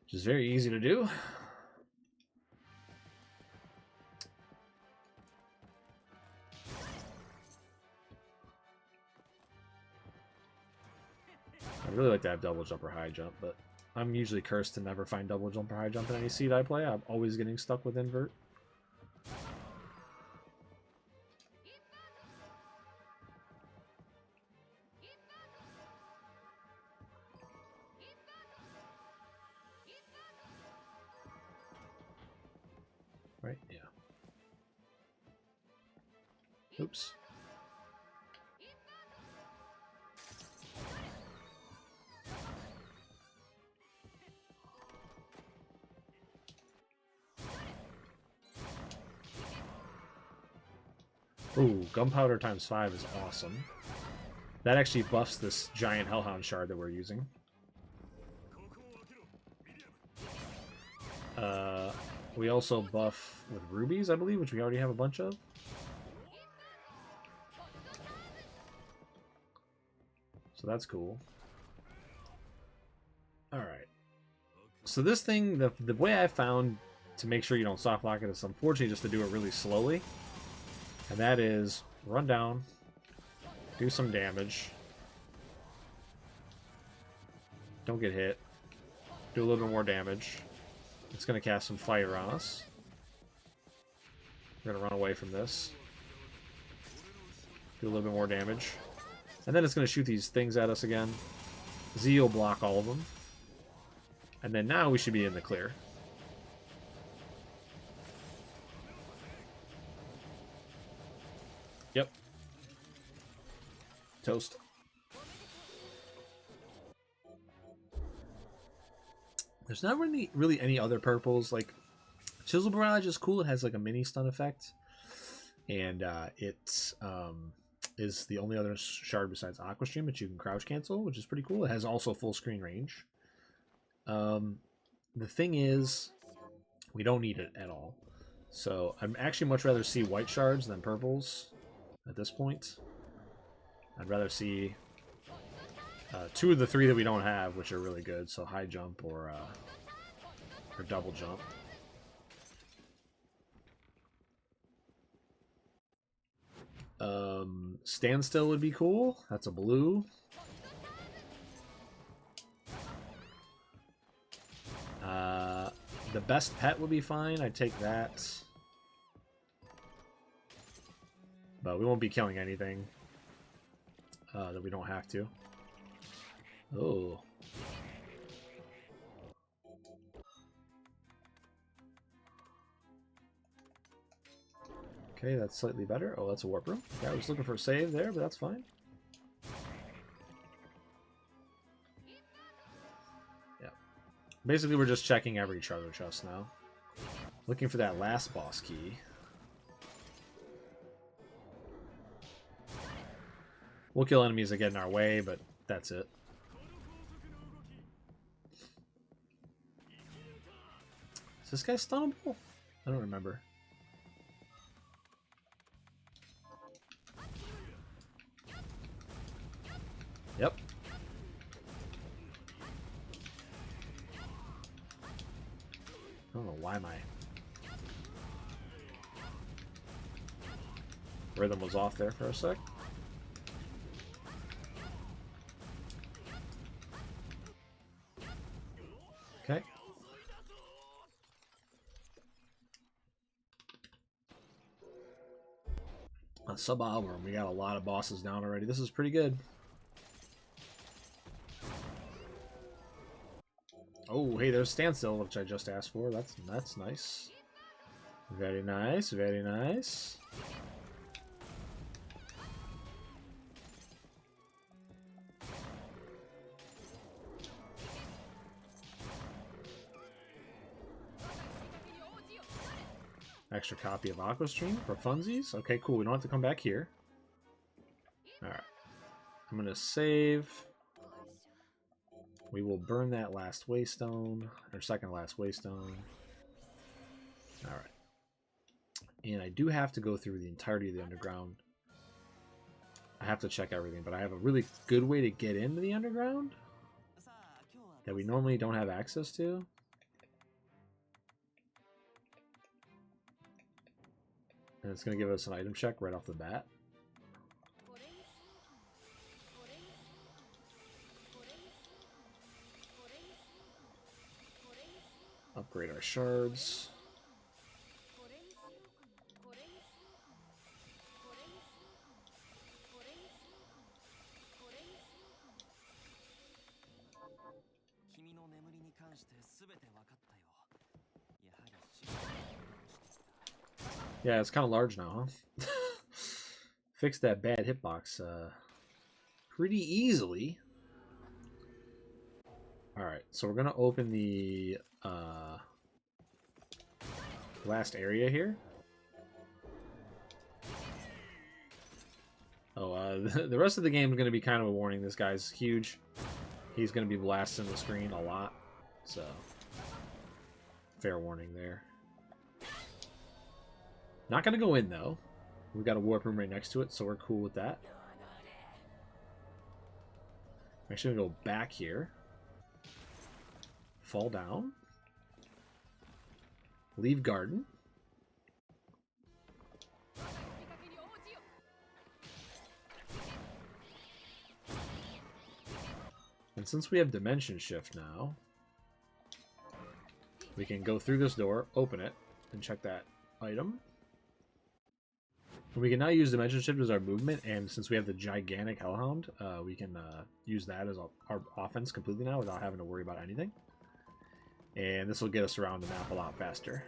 Which is very easy to do. I'd really like to have double jump or high jump, but I'm usually cursed to never find double jump or high jump in any seed I play. I'm always getting stuck with invert. Right? Yeah. Oops. Ooh, gunpowder times 5 is awesome. That actually buffs this giant Hellhound shard that we're using. We also buff with rubies, I believe, which we already have a bunch of. So that's cool. Alright. So this thing, the way I found to make sure you don't soft lock it is unfortunately just to do it really slowly. And that is run down, do some damage, don't get hit, do a little bit more damage. It's going to cast some fire on us. We're going to run away from this. Do a little bit more damage. And then it's going to shoot these things at us again. Z will block all of them. And then now we should be in the clear. Yep. Toast. There's not really any other purples. Like, Chisel Barrage is cool. It has like a mini stun effect. And it is the only other shard besides Aqua Stream that you can crouch cancel, which is pretty cool. It has also full screen range. The thing is, we don't need it at all. So I'd actually much rather see white shards than purples at this point. I'd rather see 2 of the 3 that we don't have, which are really good. So high jump or double jump. Standstill would be cool. That's a blue. The best pet would be fine. I'd take that. But we won't be killing anything that we don't have to. Oh. Okay, that's slightly better. Oh, that's a warp room. Yeah, I was looking for a save there, but that's fine. Yeah. Basically, we're just checking every treasure chest now. Looking for that last boss key. We'll kill enemies that get in our way, but that's it. Is this guy stunnable? I don't remember. Yep. I don't know why my rhythm was off there for a sec. Okay. A sub-album. We got a lot of bosses down already. This is pretty good. Oh, hey, there's Standstill, which I just asked for. That's nice. Very nice, very nice. Extra copy of Aqua Stream for funsies. Okay, cool. We don't have to come back here. Alright. I'm going to save. We will burn that last waystone, or second last waystone. Alright. And I do have to go through the entirety of the underground. I have to check everything, but I have a really good way to get into the underground that we normally don't have access to. And it's going to give us an item check right off the bat. Upgrade our shards. Yeah, it's kind of large now, huh? Fixed that bad hitbox pretty easily. Alright, so we're going to open the last area here. Oh, the rest of the game is going to be kind of a warning. This guy's huge. He's going to be blasting the screen a lot. So, fair warning there. Not going to go in, though. We've got a warp room right next to it, so we're cool with that. I'm actually going to go back here. Fall down. Leave garden. And since we have dimension shift now, we can go through this door, open it, and check that item. And we can now use dimension shift as our movement, and since we have the gigantic Hellhound, we can use that as our offense completely now without having to worry about anything. And this will get us around the map a lot faster.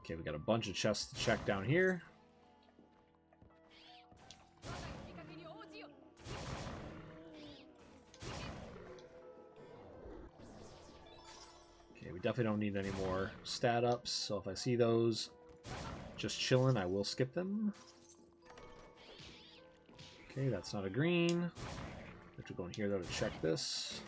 Okay, we got a bunch of chests to check down here. Okay, we definitely don't need any more stat ups, so if I see those just chilling, I will skip them. Okay, that's not a green. I have to go in here though to check this.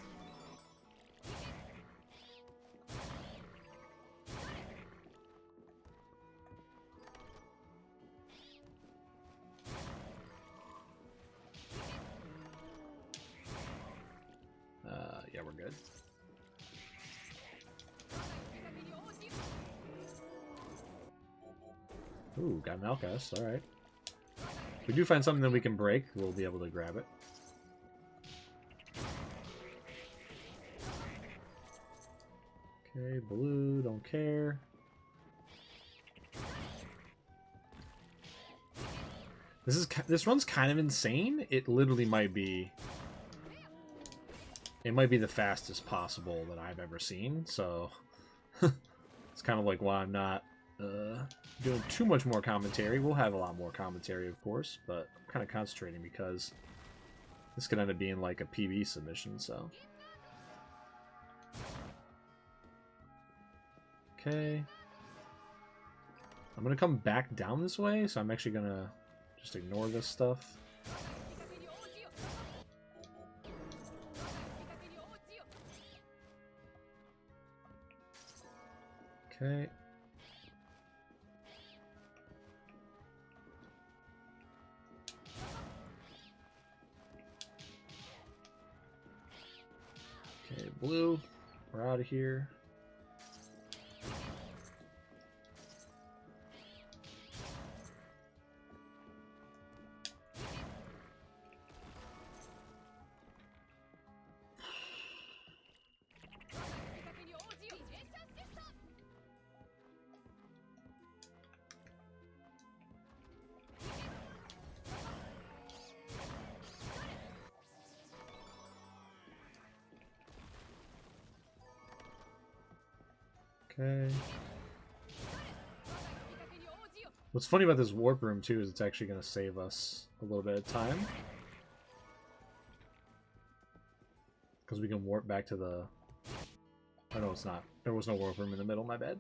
Yeah, we're good. Ooh, got an Alcast, alright. If we do find something that we can break, we'll be able to grab it. Okay, blue, don't care. This run's kind of insane. It literally might be... It might be the fastest possible that I've ever seen, so... it's kind of like why I'm not doing too much more commentary. We'll have a lot more commentary, of course, but I'm kind of concentrating because this could end up being like a PB submission, so... Okay. I'm gonna come back down this way, so I'm actually gonna just ignore this stuff. Okay. Okay, blue. We're out of here. Okay. What's funny about this warp room too is it's actually going to save us a little bit of time. Because we can warp back to the... Oh no, it's not. There was no warp room in the middle, my bad.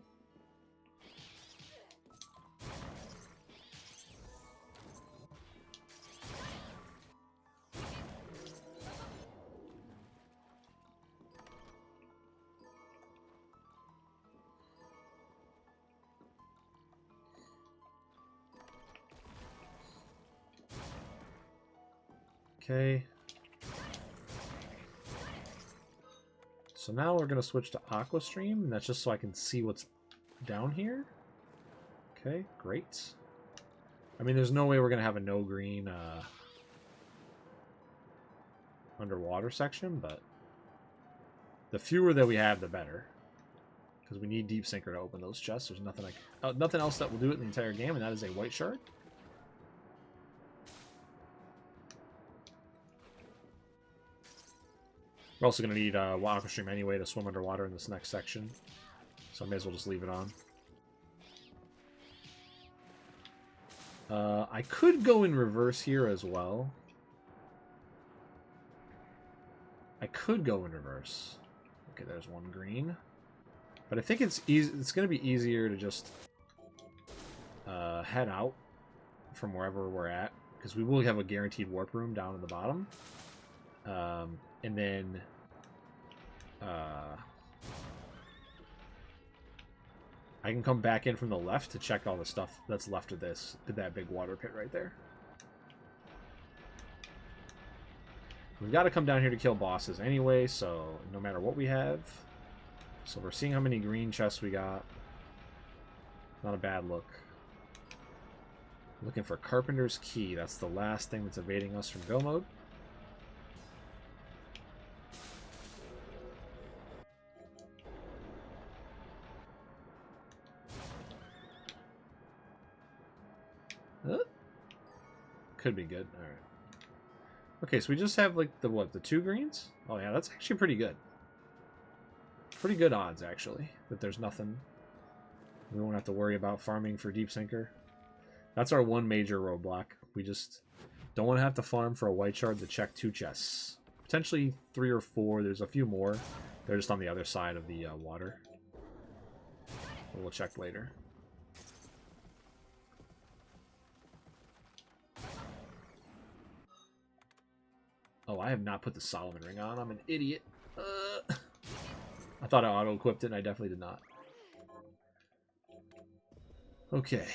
Okay. So now we're going to switch to Aqua Stream, and that's just so I can see what's down here. Okay, great. I mean, there's no way we're going to have a no-green underwater section, but the fewer that we have, the better. Because we need Deep Sinker to open those chests. There's nothing like nothing else that will do it in the entire game, and that is a white shard. We're also going to need Aqua Stream anyway to swim underwater in this next section. So I may as well just leave it on. I could go in reverse here as well. I could go in reverse. Okay, there's one green. But I think it's easy. It's going to be easier to just head out from wherever we're at. Because we will have a guaranteed warp room down at the bottom. And then... I can come back in from the left to check all the stuff that's left of that big water pit right there. We've got to come down here to kill bosses anyway, so no matter what we have. So we're seeing how many green chests we got. Not a bad look. Looking for Carpenter's Key. That's the last thing that's evading us from go mode. Could be good. All right. Okay, so we just have like the what? The 2 greens? Oh yeah, that's actually pretty good. Pretty good odds actually that there's nothing. We won't have to worry about farming for Deep Sinker. That's our one major roadblock. We just don't want to have to farm for a white shard to check 2 chests. Potentially 3 or 4. There's a few more. They're just on the other side of the water. We'll check later. Oh, I have not put the Solomon ring on. I'm an idiot. I thought I auto-equipped it, and I definitely did not. Okay.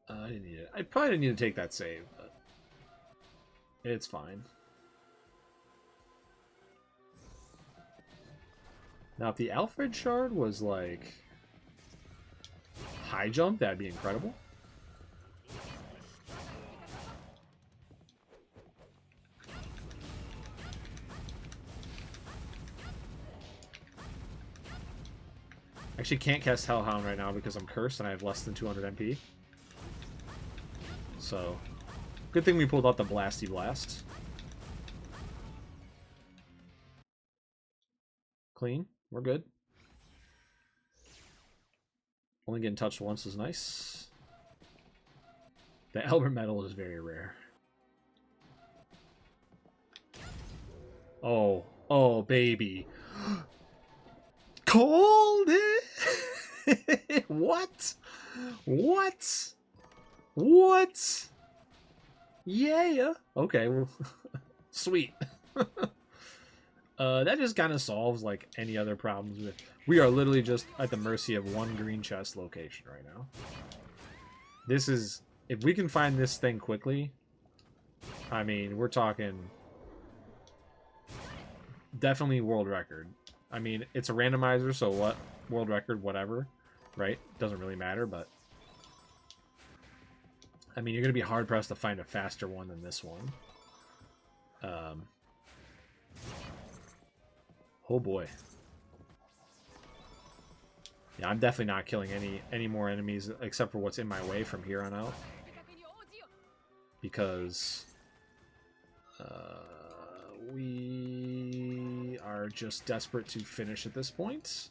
I didn't need it. I probably didn't need to take that save, but it's fine. Now, if the Alfred shard was like high jump, that'd be incredible. Actually, can't cast Hellhound right now because I'm cursed and I have less than 200 MP. So, good thing we pulled out the Blasty Blast. Clean. We're good. Only getting touched once is nice. The Albert Metal is very rare. Oh. Oh, baby. Called it? What? What? What? Yeah. Okay, well, sweet. That just kind of solves like any other problems with. We are literally just at the mercy of one green chest location right now. This is, if we can find this thing quickly, I mean, we're talking definitely world record. I mean, it's a randomizer, so what? World record, whatever, right? Doesn't really matter, but I mean, you're going to be hard-pressed to find a faster one than this one. Oh, boy. Yeah, I'm definitely not killing any more enemies except for what's in my way from here on out. Because we are just desperate to finish at this point.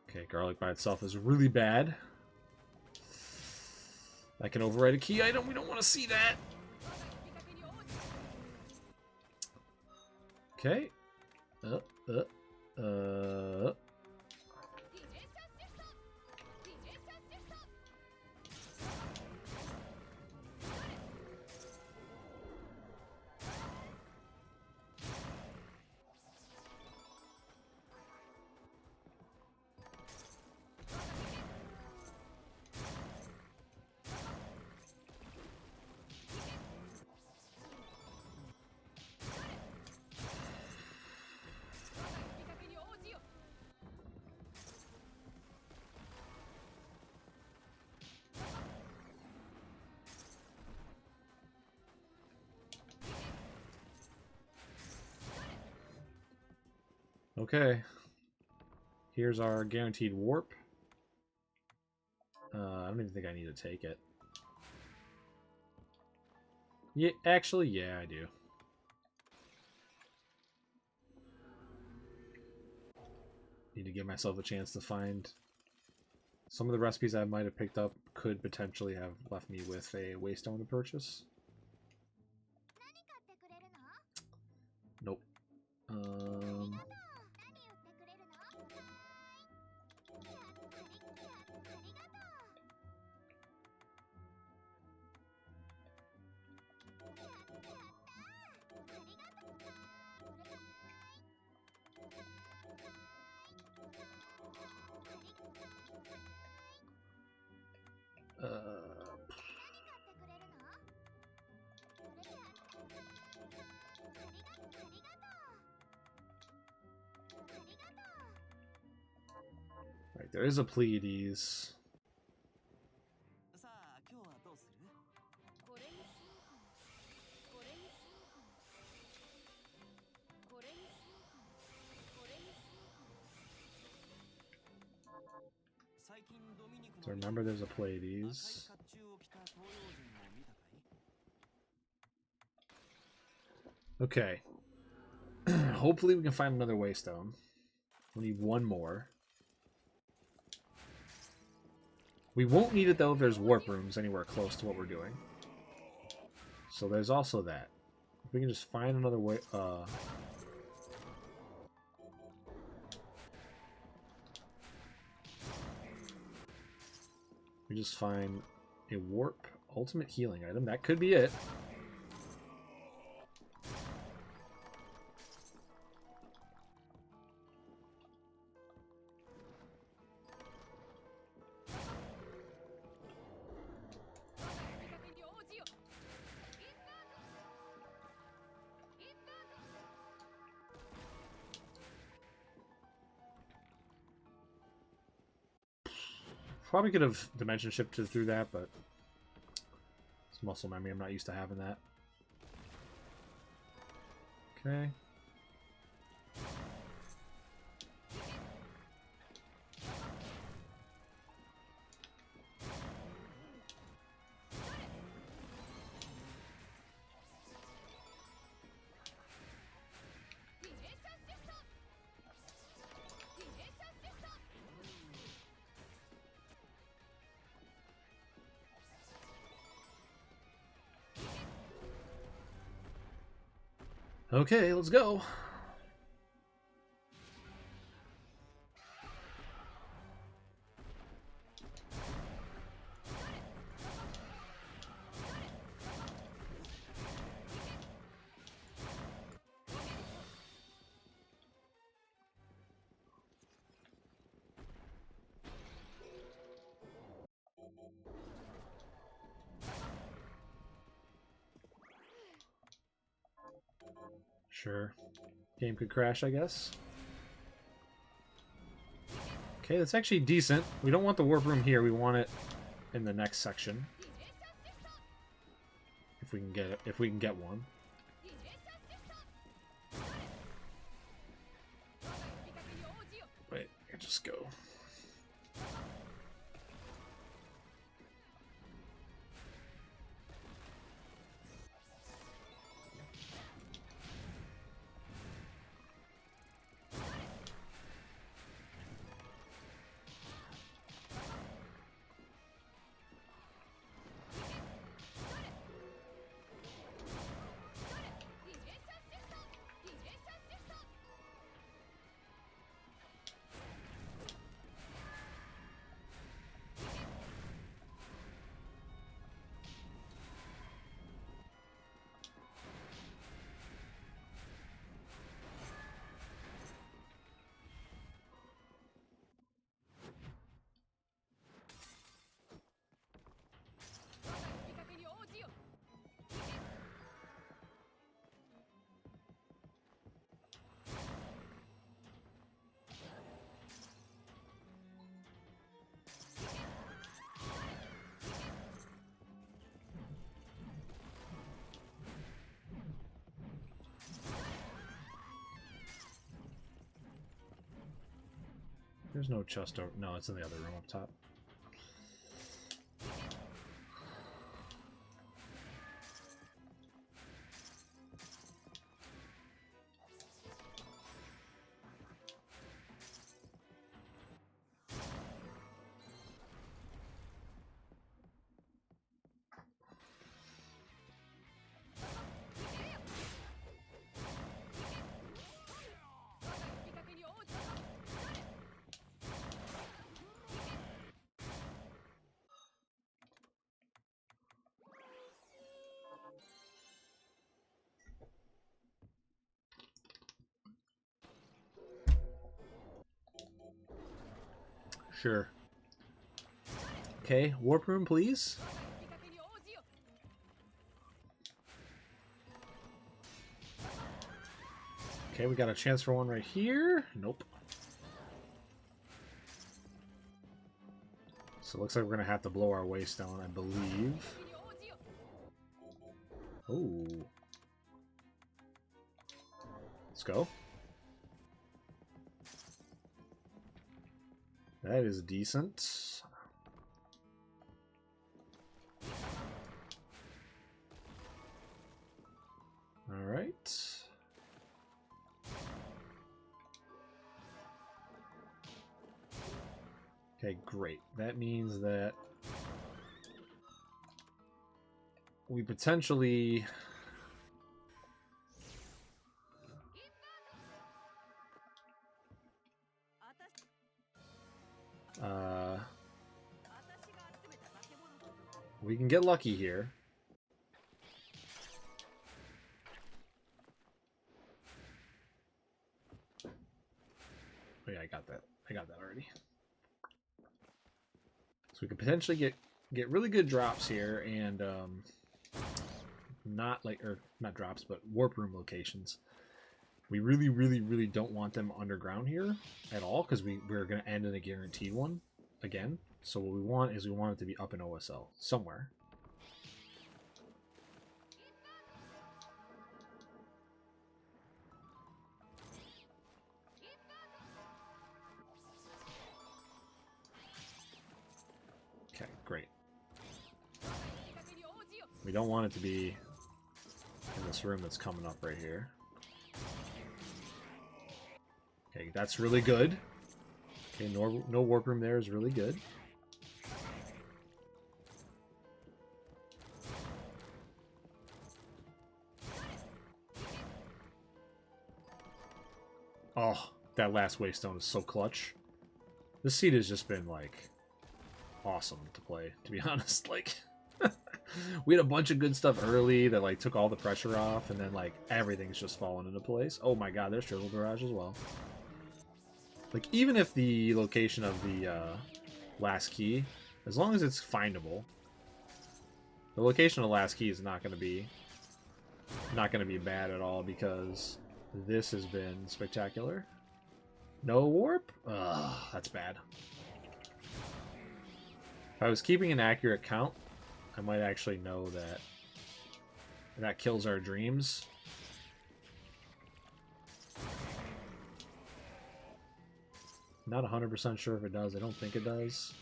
Okay, garlic by itself is really bad. I can override a key item. We don't want to see that. Okay. Okay. Here's our guaranteed warp. I don't even think I need to take it. Yeah, actually, yeah, I do. Need to give myself a chance to find some of the recipes I might have picked up could potentially have left me with a waystone to purchase. Nope. Right, there is a Pleiades. So remember there's a Pleiades. Okay. Hopefully we can find another Waystone. We need one more. We won't need it though if there's warp rooms anywhere close to what we're doing. So there's also that. If we can just find another way, we just find a warp ultimate healing item. That could be it. Probably could have dimension shifted through that, but it's muscle memory. I'm not used to having that. Okay. Okay, let's go. Sure. Game could crash, I guess. Okay, that's actually decent. We don't want the warp room here. We want it in the next section. If we can get one. Wait, I can just go. There's no chest over. No, it's in the other room up top. Sure. Okay, warp room, please. Okay, we got a chance for one right here. Nope. So it looks like we're going to have to blow our waystone, I believe. Oh. Let's go. That is decent. All right. Okay, great. That means that we potentially... we can get lucky here. Oh yeah, I got that. I got that already. So we could potentially get really good drops here, and not drops, but warp room locations. We really, really, really don't want them underground here at all, because we're going to end in a guaranteed one again. So what we want is we want it to be up in OSL somewhere. Okay, great. We don't want it to be in this room that's coming up right here. Okay, that's really good. Okay, no warp room there is really good. Oh, that last waystone is so clutch. This seed has just been, like, awesome to play, to be honest. Like, we had a bunch of good stuff early that, like, took all the pressure off, and then, like, everything's just fallen into place. Oh my god, there's Triple Barrage as well. Like, even if the location of the last key, as long as it's findable, the location of the last key is not going to be bad at all, because this has been spectacular. No warp? Ugh, that's bad. If I was keeping an accurate count, I might actually know that that kills our dreams. Not 100% sure if it does. I don't think it does.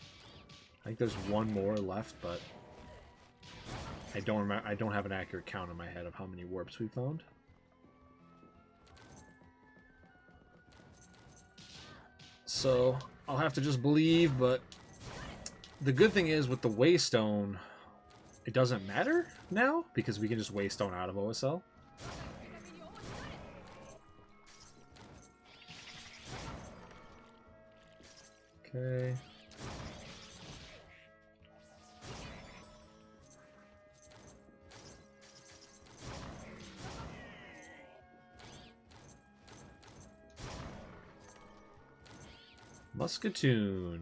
I think there's one more left, but I don't remember. I don't have an accurate count in my head of how many warps we found. So I'll have to just believe, but the good thing is with the Waystone, it doesn't matter now because we can just Waystone out of OSL. Okay. Musketoon.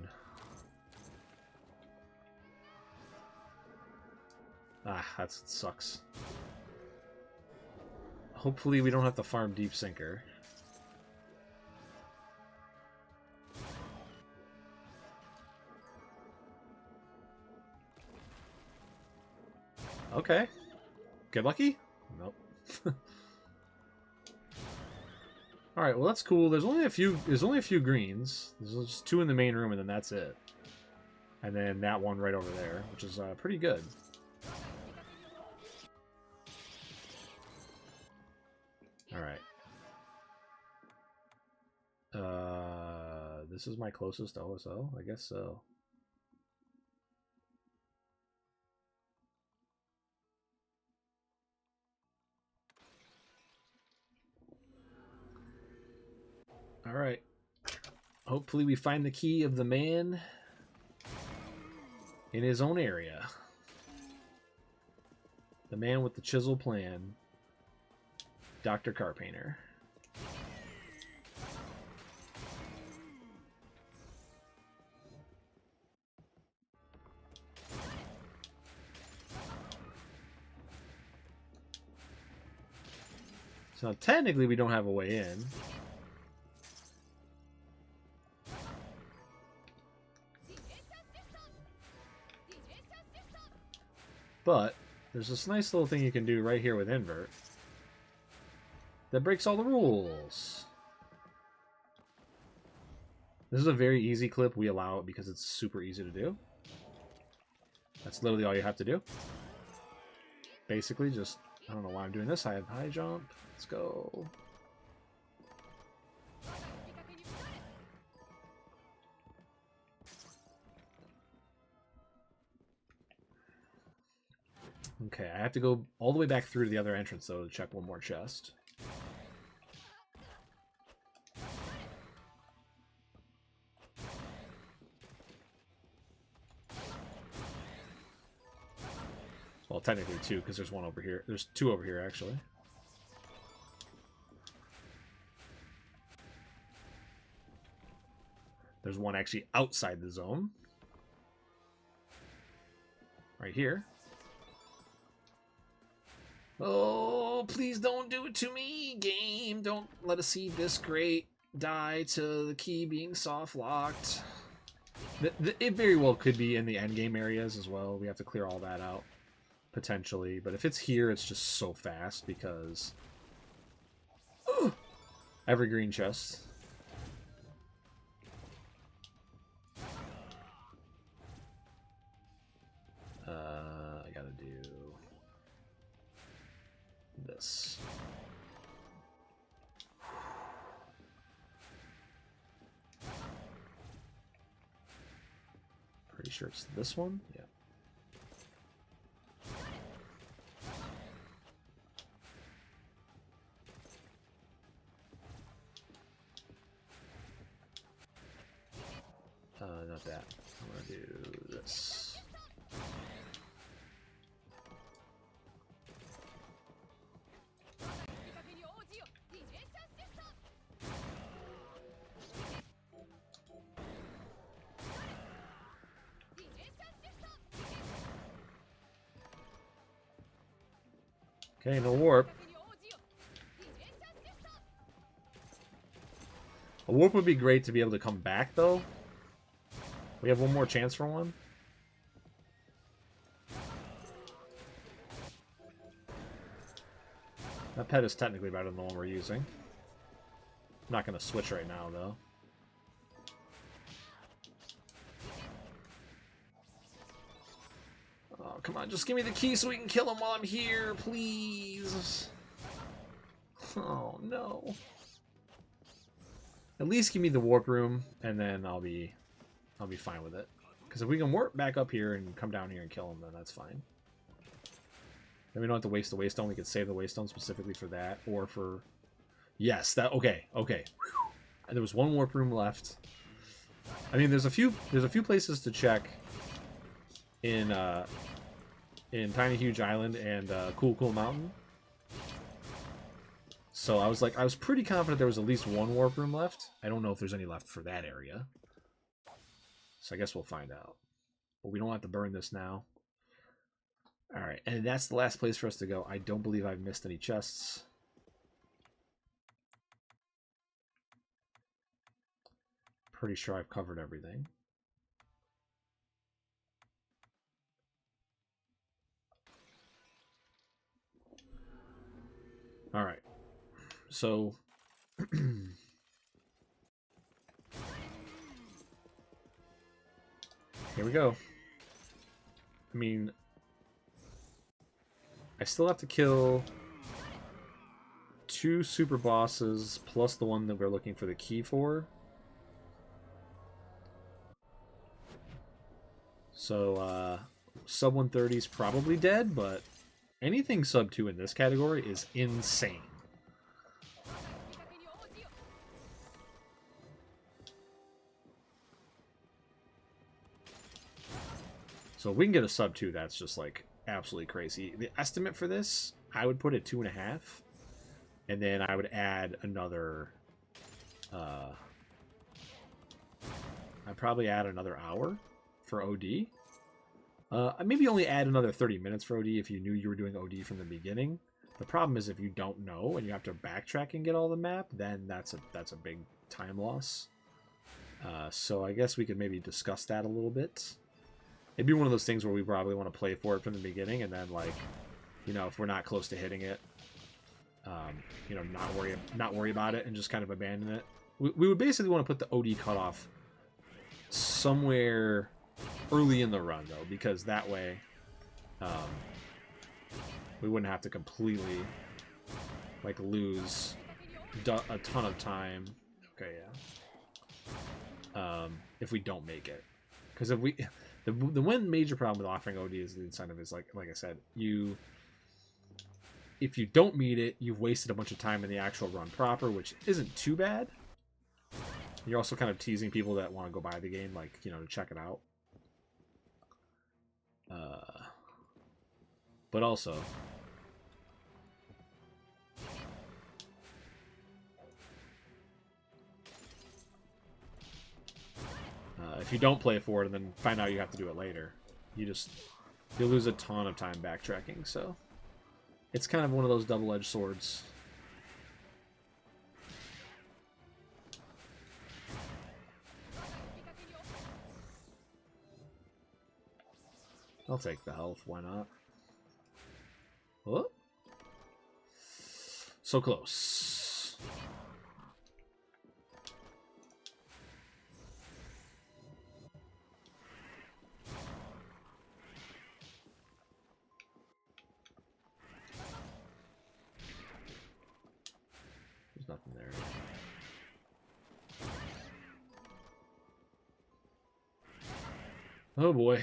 Ah, that sucks. Hopefully we don't have to farm Deep Sinker. Okay. Get lucky? Nope. Alright, well that's cool. There's only a few greens. There's just two in the main room and then that's it. And then that one right over there, which is pretty good. Alright. This is my closest OSO? I guess so. Alright. Hopefully we find the key of the man in his own area. The man with the chisel plan. Dr. Carpainter. So technically we don't have a way in. But there's this nice little thing you can do right here with invert that breaks all the rules. This is a very easy clip. We allow it because it's super easy to do. That's literally all you have to do. Basically, just, I don't know why I'm doing this. I have high jump. Let's go. Okay, I have to go all the way back through to the other entrance, though, to check one more chest. Well, technically two, because there's one over here. There's two over here, actually. There's one actually outside the zone. Right here. Oh, please don't do it to me, game. Don't let a seed this great die to the key being soft locked. It very well could be in the endgame areas as well. We have to clear all that out, potentially. But if it's here, it's just so fast because... every green chest. I gotta do this. Pretty sure it's this one. Yeah. Not that. I'm gonna do this. Okay, no warp. A warp would be great to be able to come back, though. We have one more chance for one. That pet is technically better than the one we're using. I'm not going to switch right now, though. Oh, come on. Just give me the key so we can kill him while I'm here, please. Oh, no. At least give me the warp room, and then I'll be fine with it. Because if we can warp back up here and come down here and kill him, then that's fine. Then we don't have to waste the waystone. We could save the waystone specifically for that, or for... Yes, that... Okay, okay. Whew. And there was one warp room left. I mean, there's a few places to check in Tiny Huge Island and Cool Cool Mountain. So I was pretty confident there was at least one warp room left. I don't know if there's any left for that area. So I guess we'll find out. But we don't have to burn this now. Alright, and that's the last place for us to go. I don't believe I've missed any chests. Pretty sure I've covered everything. Alright. So... here we go. I mean, I still have to kill 2 super bosses plus the one that we're looking for the key for. So, sub 130 is probably dead, but anything sub 2 in this category is insane. So if we can get a sub 2, that's just like absolutely crazy. The estimate for this, I would put it 2.5, and then I would add another. I'd probably add another hour for OD. I'd maybe only add another 30 minutes for OD if you knew you were doing OD from the beginning. The problem is if you don't know and you have to backtrack and get all the map, then that's a big time loss. So I guess we could maybe discuss that a little bit. It'd be one of those things where we probably want to play for it from the beginning, and then, like, you know, if we're not close to hitting it, you know, not worry about it and just kind of abandon it. We would basically want to put the OD cutoff somewhere early in the run, though, because that way we wouldn't have to completely, like, lose a ton of time. Okay, yeah. If we don't make it, because if we, the one major problem with offering OD is the incentive is like I said, if you don't meet it, you've wasted a bunch of time in the actual run proper, which isn't too bad. You're also kind of teasing people that want to go buy the game, like, you know, to check it out. But also, if you don't play for it and then find out you have to do it later, you'll lose a ton of time backtracking. So it's kind of one of those double-edged swords. I'll take the health. Why not? Oh, so close. There's nothing there. Oh boy.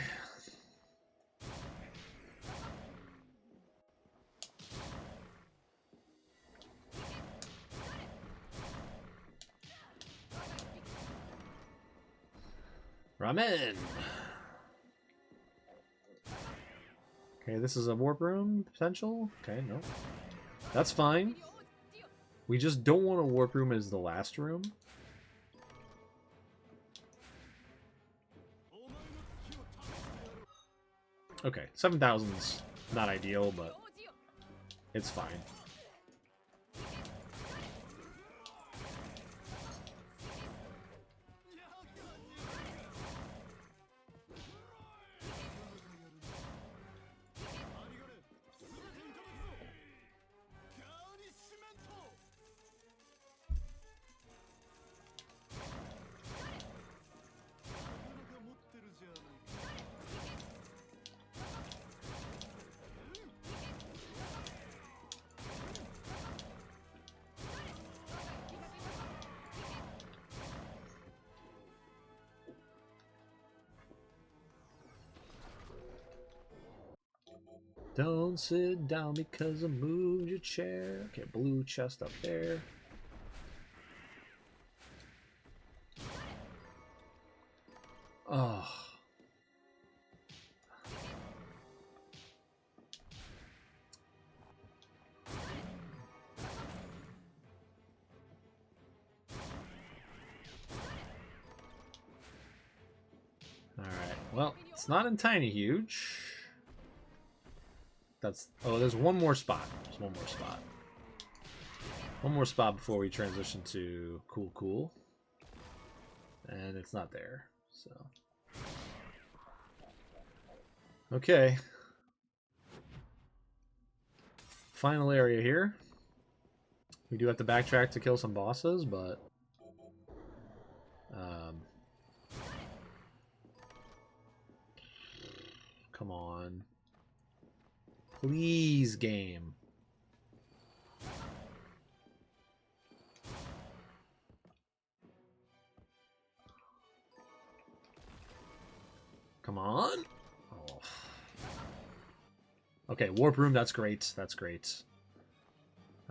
RotN. Okay, this is a warp room potential. Okay, no. That's fine. We just don't want a warp room as the last room. Okay, 7,000's not ideal, but it's fine. Don't sit down because I moved your chair. Okay, blue chest up there. Oh. Alright, well, it's not in Tiny Huge. Oh, there's one more spot. There's one more spot. One more spot before we transition to Cool. And it's not there, so. Okay. Final area here. We do have to backtrack to kill some bosses, but come on. Please, game. Come on. Oh. Okay, warp room, that's great. That's great.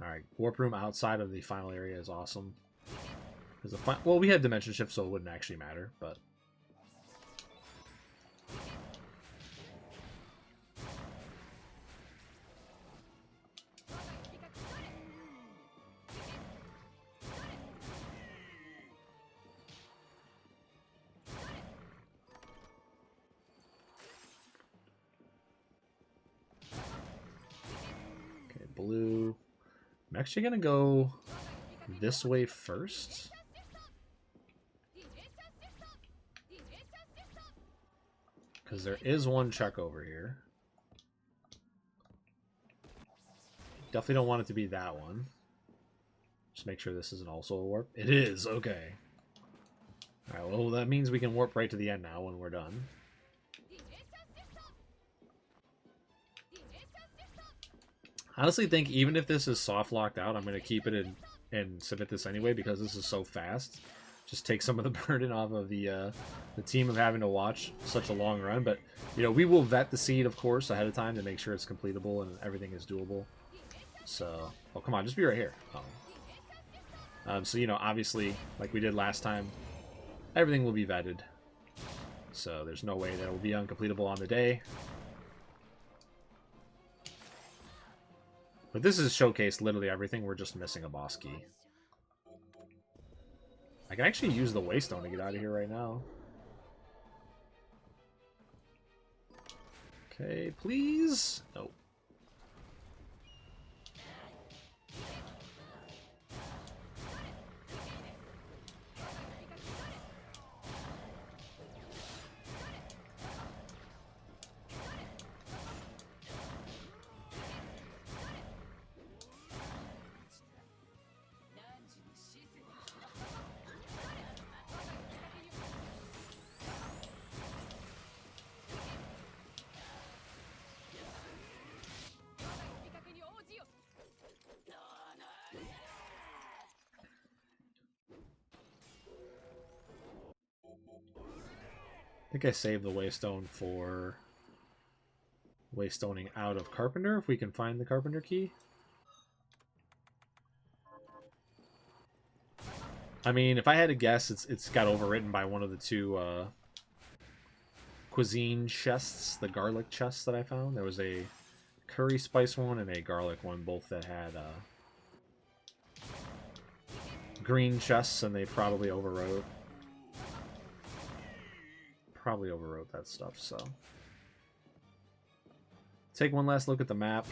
Alright, warp room outside of the final area is awesome. Well, we had dimension shift, so it wouldn't actually matter, but... blue. actually going to go this way first. Because there is one check over here. Definitely don't want it to be that one. Just make sure this isn't also a warp. It is, okay. Alright, well that means we can warp right to the end now when we're done. I honestly think even if this is soft locked out, I'm going to keep it in and submit this anyway because this is so fast. Just take some of the burden off of the team of having to watch such a long run. But, you know, we will vet the seed, of course, ahead of time to make sure it's completable and everything is doable. So, oh, come on, just be right here. Oh. So, you know, obviously, like we did last time, everything will be vetted. So there's no way that it will be uncompletable on the day. But this is showcased literally everything. We're just missing a boss key. I can actually use the Waystone to get out of here right now. Okay, please. Nope. I think I saved the Waystone for Waystoning out of Carpenter, if we can find the Carpenter key. I mean, if I had to guess, it's got overwritten by one of the two cuisine chests, the garlic chests that I found. There was a curry spice one and a garlic one, both that had green chests, and they probably overwrote. Probably overwrote that stuff, so. Take one last look at the map.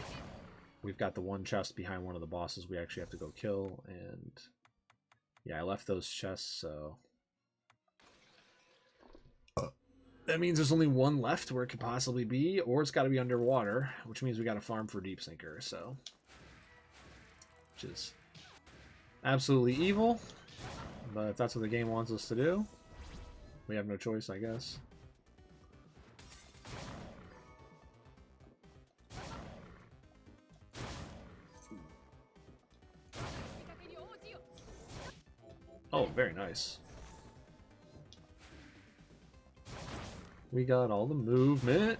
We've got the one chest behind one of the bosses we actually have to go kill, and yeah, I left those chests, so that means there's only one left where it could possibly be, or it's got to be underwater, which means we got to farm for Deep Sinker, so, which is absolutely evil, but if that's what the game wants us to do, we have no choice, I guess. Oh, very nice. We got all the movement.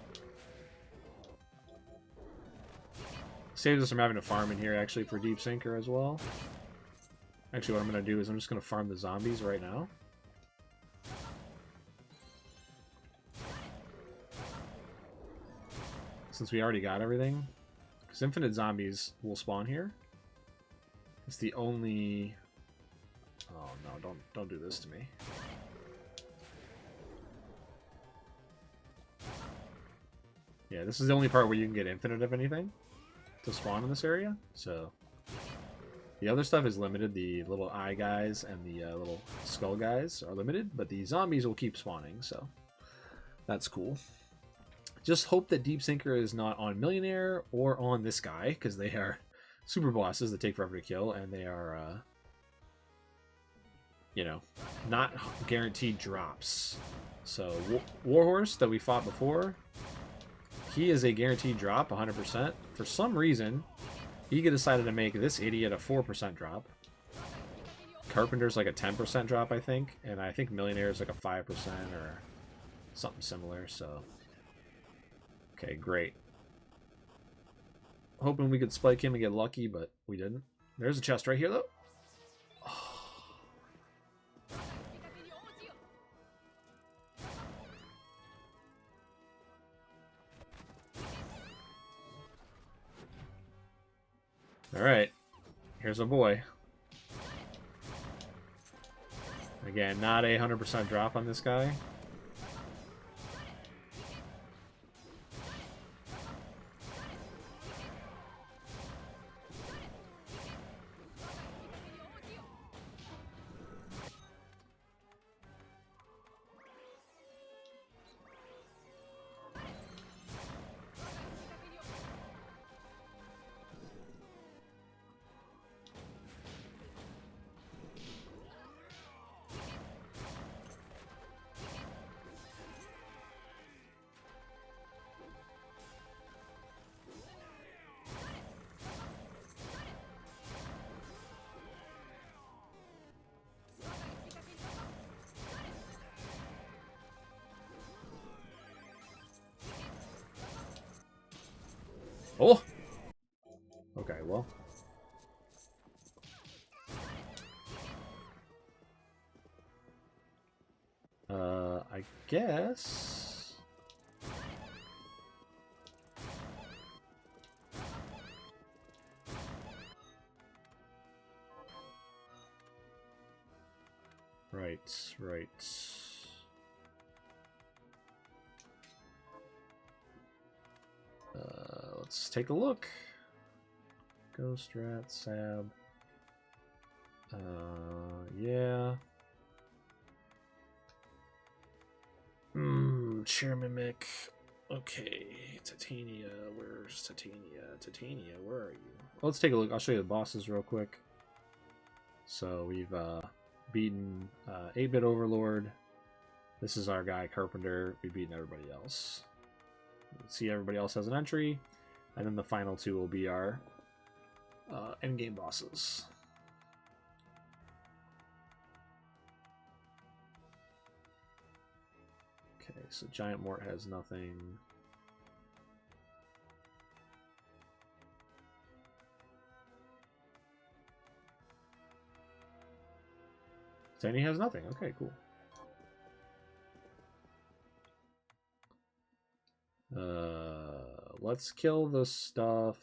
Saves us from having to farm in here, actually, for Deep Sinker as well. Actually, what I'm going to do is I'm just going to farm the zombies right now. Since we already got everything. Because infinite zombies will spawn here. It's the only... Oh no, don't do this to me. Yeah, this is the only part where you can get infinite of anything to spawn in this area. So the other stuff is limited. The little eye guys and the little skull guys are limited, but the zombies will keep spawning, so that's cool. Just hope that Deep Sinker is not on Millionaire or on this guy, because they are super bosses that take forever to kill, and they are, you know, not guaranteed drops. So Warhorse that we fought before, he is a guaranteed drop, 100%. For some reason, he decided to make this idiot a 4% drop. Carpenter's like a 10% drop, I think, and I think Millionaire is like a 5% or something similar, so... Okay, great. Hoping we could spike him and get lucky, but we didn't. There's a chest right here, though. Oh. Alright. Here's a boy. Again, not a 100% drop on this guy. Oh! Okay, well. I guess... Right, right. Let's take a look. Ghost Rat, Sab. Yeah. Chair Mimic. Okay, Titania. Where's Titania? Titania, where are you? Let's take a look. I'll show you the bosses real quick. So we've beaten 8-Bit Overlord. This is our guy, Carpenter. We've beaten everybody else. Let's see, everybody else has an entry. And then the final two will be our endgame bosses. Okay, so Giant Mort has nothing. Tiny has nothing. Okay, cool. Let's kill the stuff.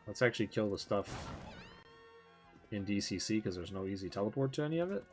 Let's actually kill the stuff in DCC because there's no easy teleport to any of it.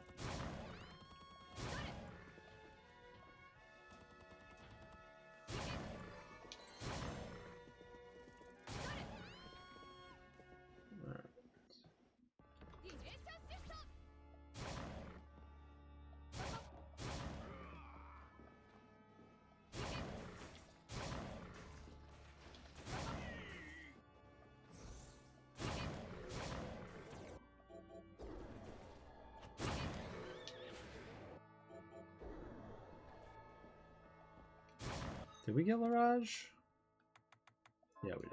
Did we get Larage? Yeah, we did.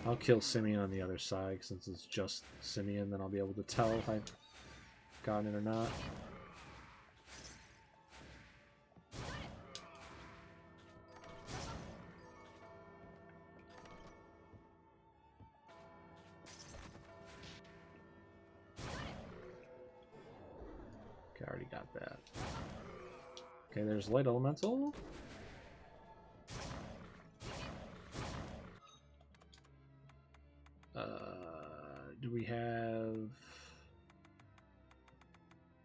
I'll kill Simeon on the other side since it's just Simeon, then I'll be able to tell if I've gotten it or not. Okay, I already got that. Okay, there's Light Elemental. Do we have...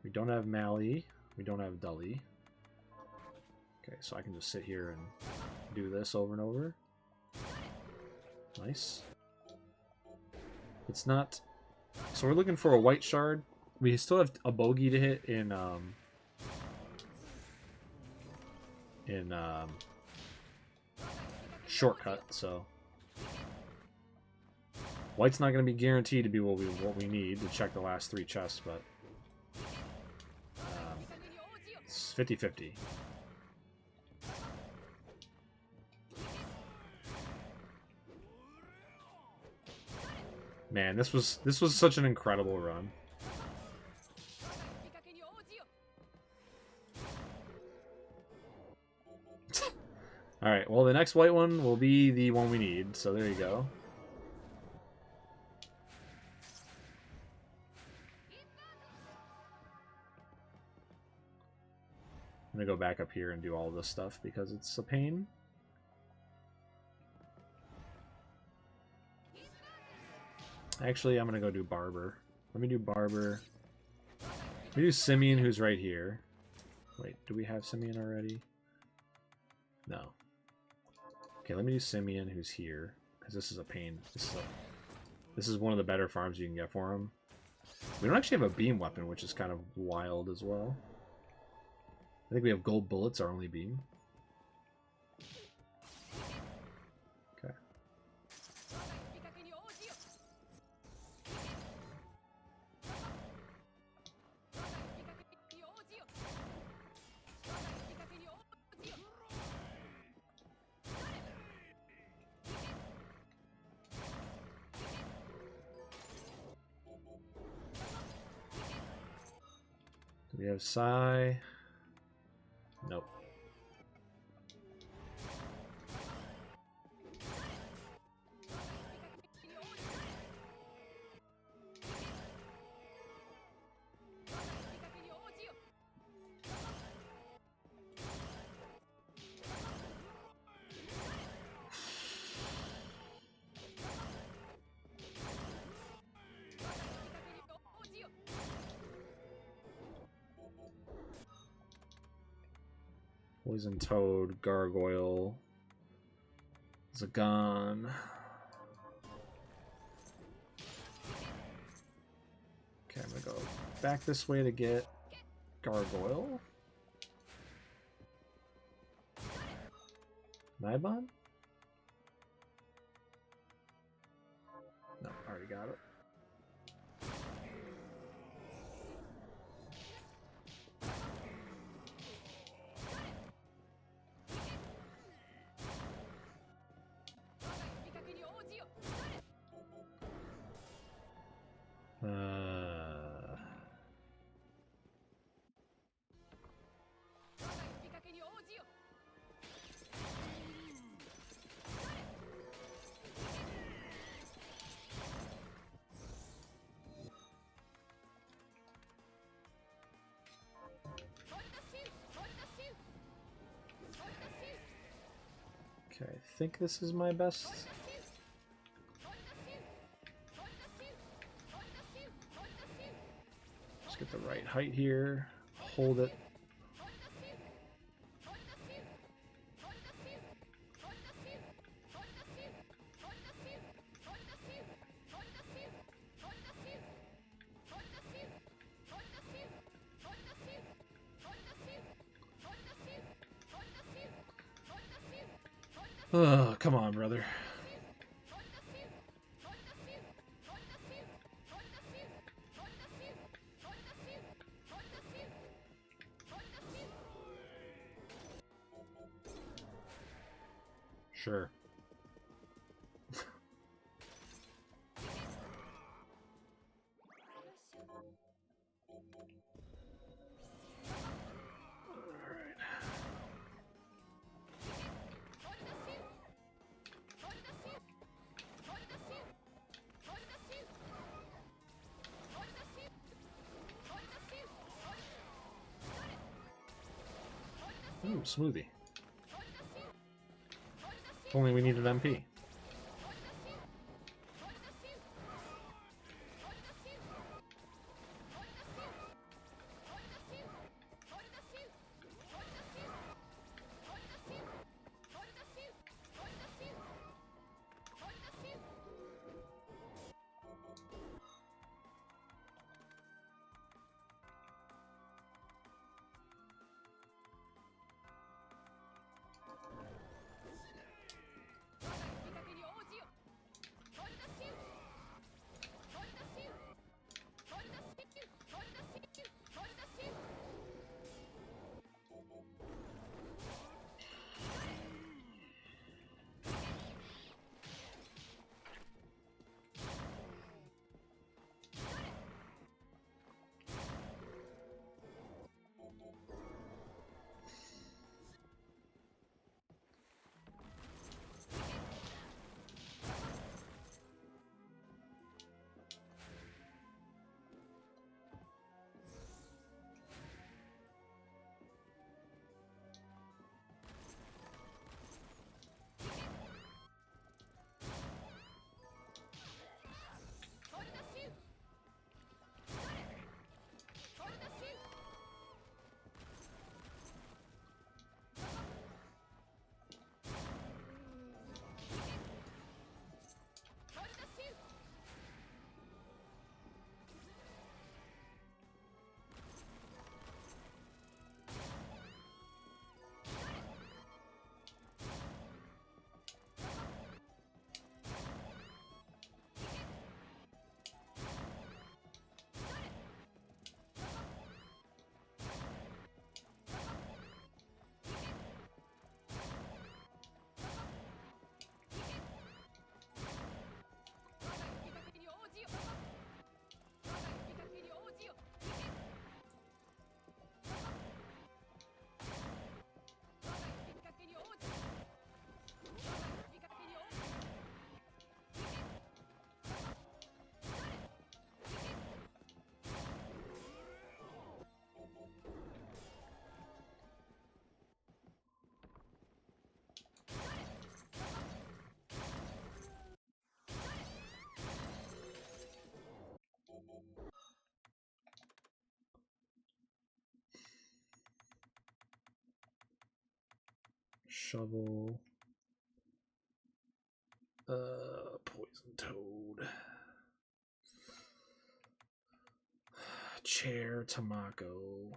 We don't have Mally. We don't have Dully. Okay, so I can just sit here and do this over and over. Nice. It's not... So we're looking for a white shard. We still have a bogey to hit in shortcut, so white's not going to be guaranteed to be what we need to check the last 3 chests, but it's 50-50. Man, this was such an incredible run. Alright, well the next white one will be the one we need, so there you go. I'm gonna go back up here and do all this stuff because it's a pain. Actually, I'm gonna go do Barber. Let me do Barber. Let me do Simeon, who's right here. Wait, do we have Simeon already? No. Okay, let me do Simeon, who's here, because this is a pain. This is one of the better farms you can get for him. We don't actually have a beam weapon, which is kind of wild as well. I think we have gold bullets, our only beam. Okay. We have Sai. Nope. Poison Toad, Gargoyle, Zagon. Okay, I'm gonna go back this way to get Gargoyle. Nibon? No, already got it. Okay, I think this is my best. Just get the right height here. Hold it. Oh, come on, brother. Sure. Ooh, smoothie. If only we needed MP. shovel. Poison toad. Chair Tamako.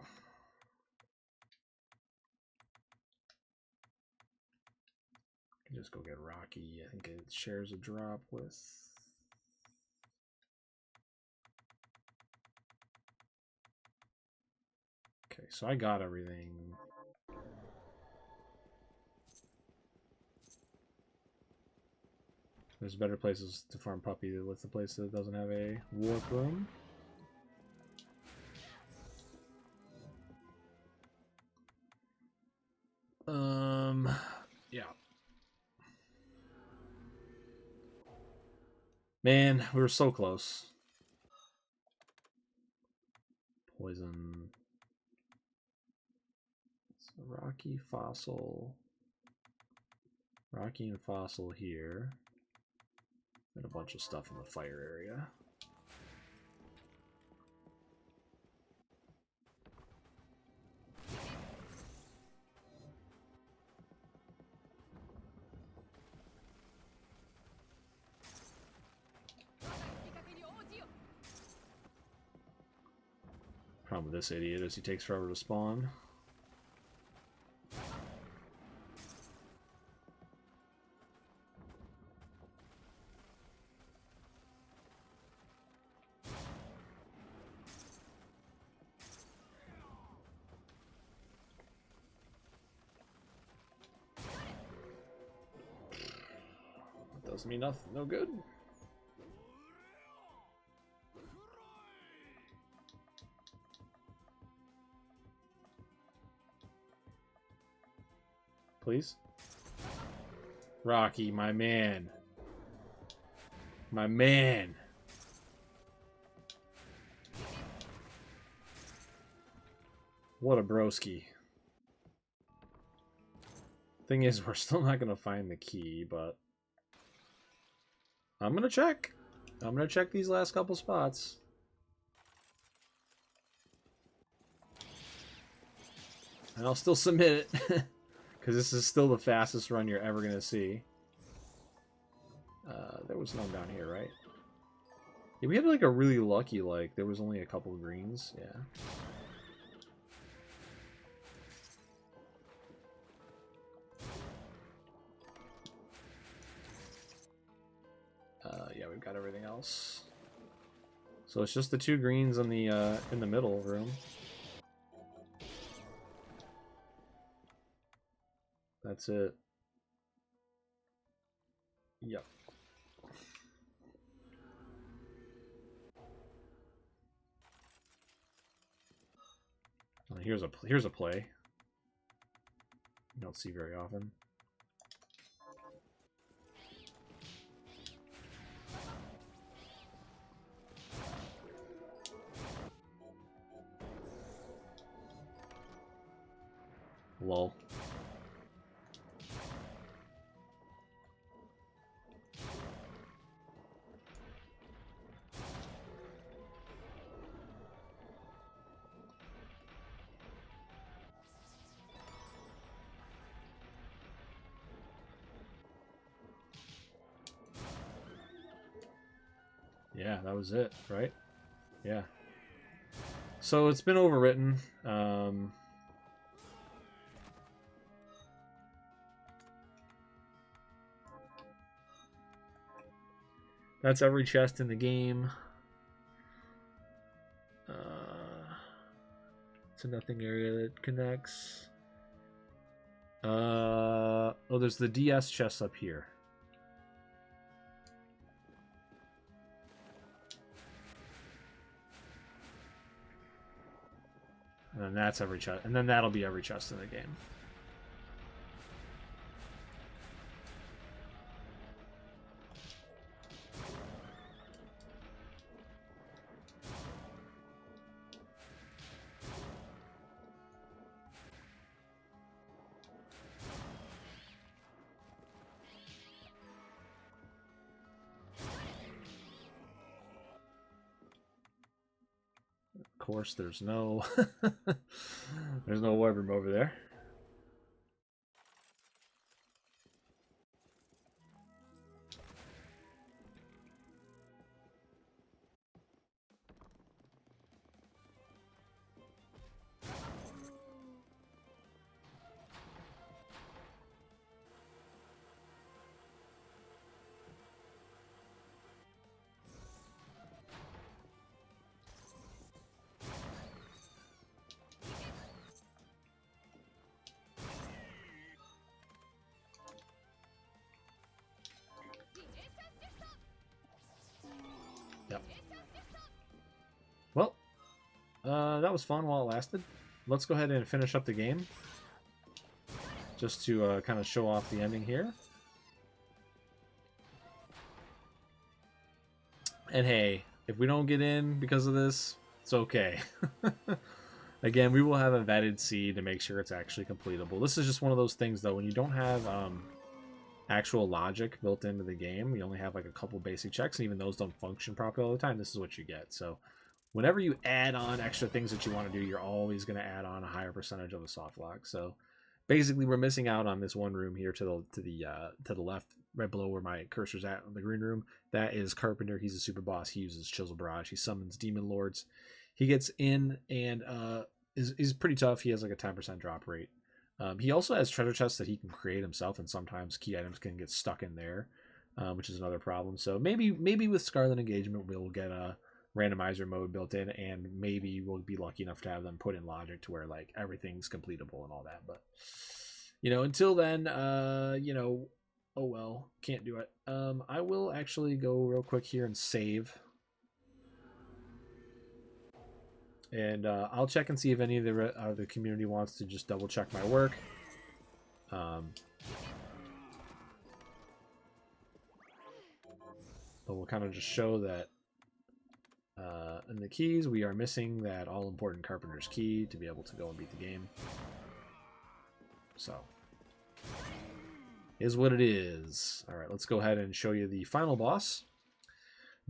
Just go get Rocky. I think it shares a drop with. Okay, so I got everything. There's better places to farm puppy with the place that doesn't have a warp room. Yeah. Man, we were so close. Poison. It's a Rocky Fossil. Rocky and Fossil here. And a bunch of stuff in the fire area. Problem with this idiot is he takes forever to spawn. Does me nothing, no good. Please? Rocky, my man. My man. What a broski. Thing is, we're still not going to find the key, but I'm going to check. I'm going to check these last couple spots. And I'll still submit it. Because this is still the fastest run you're ever going to see. There was none down here, right? Yeah, we had like a really lucky, like, there was only a couple of greens. Yeah. Yeah, we've got everything else. So it's just the two greens in the middle room. That's it. Yep. Here's a play. You don't see very often. Lol. Yeah, that was it, right? Yeah. So it's been overwritten. That's every chest in the game. It's a nothing area that connects. Oh, there's the DS chest up here. And then that's every chest, and then that'll be every chest in the game. Of course, there's no there's no warp room over there. that was fun while it lasted. Let's go ahead and finish up the game. Just to kind of show off the ending here. And hey, if we don't get in because of this, it's okay. Again, we will have a vetted seed to make sure it's actually completable. This is just one of those things, though, when you don't have actual logic built into the game, you only have like a couple basic checks, and even those don't function properly all the time, this is what you get. So whenever you add on extra things that you want to do, you're always going to add on a higher percentage of the soft lock. So basically, we're missing out on this one room here to the left, right below where my cursor's at, in the green room. That is Carpenter. He's a super boss. He uses Chisel Barrage. He summons Demon Lords. He gets in and is pretty tough. He has like a 10% drop rate. He also has treasure chests that he can create himself, and sometimes key items can get stuck in there, which is another problem. So maybe with Scarlet Engagement, we'll get a randomizer mode built in, and maybe we'll be lucky enough to have them put in logic to where like everything's completable and all that. But you know, until then, you know, oh well, can't do it. I will actually go real quick here and save. And I'll check and see if any of the community wants to just double check my work. But we'll kind of just show that in the keys we are missing that all important Carpenter's key to be able to go and beat the game. So is what it is. All right, let's go ahead and show you the final boss.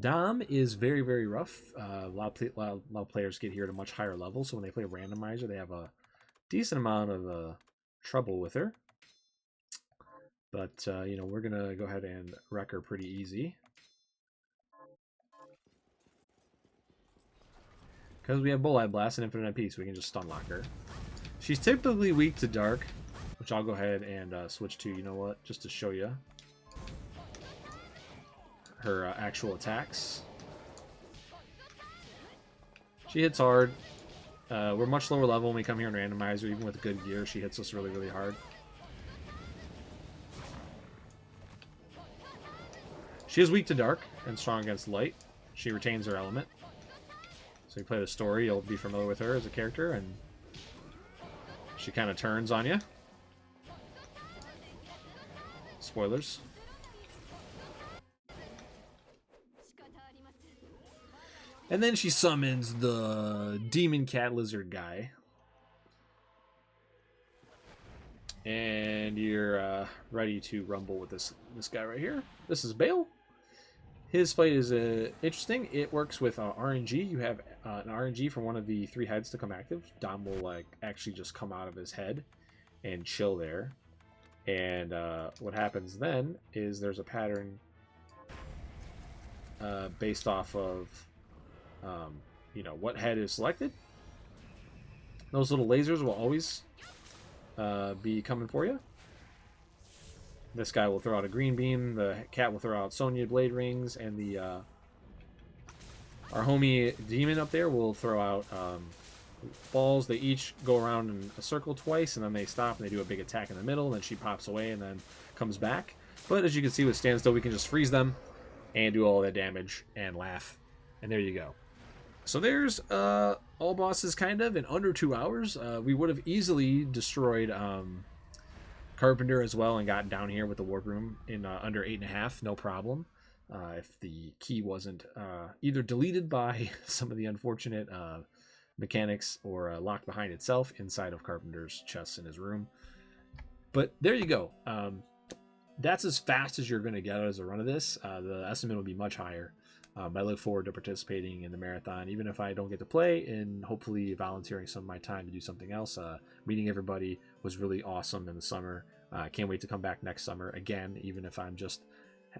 Dom is very, very rough. A lot of players get here at a much higher level, so when they play randomizer, they have a decent amount of trouble with her. But, you know, we're going to go ahead and wreck her pretty easy. Because we have Bulleye Blast and Infinite MP, so we can just stun lock her. She's typically weak to Dark, which I'll go ahead and switch to, you know what, just to show you her actual attacks. She hits hard. We're much lower level when we come here in randomizer. Even with good gear, she hits us really, really hard. She is weak to dark and strong against light. She retains her element. So you play the story, you'll be familiar with her as a character, and she kind of turns on you. Spoilers. And then she summons the Demon Cat Lizard guy. And you're ready to rumble with this guy right here. This is Bale. His fight is interesting. It works with RNG. You have an RNG for one of the 3 heads to come active. Dom will like actually just come out of his head and chill there. And what happens then is there's a pattern based off of you know, what head is selected. Those little lasers will always be coming for you. This guy will throw out a green beam, the cat will throw out Sonya Blade Rings, and the our homie demon up there will throw out balls. They each go around in a circle twice, and then they stop and they do a big attack in the middle, and then she pops away and then comes back. But as you can see with standstill, we can just freeze them and do all that damage and laugh. And there you go. So there's all bosses kind of in under 2 hours. We would have easily destroyed Carpenter as well and gotten down here with the warp room in under 8.5, no problem. If the key wasn't either deleted by some of the unfortunate mechanics or locked behind itself inside of Carpenter's chest in his room. But there you go. That's as fast as you're going to get as a run of this. The estimate will be much higher. I look forward to participating in the marathon, even if I don't get to play, and hopefully volunteering some of my time to do something else. Meeting everybody was really awesome in the summer. I can't wait to come back next summer again, even if I'm just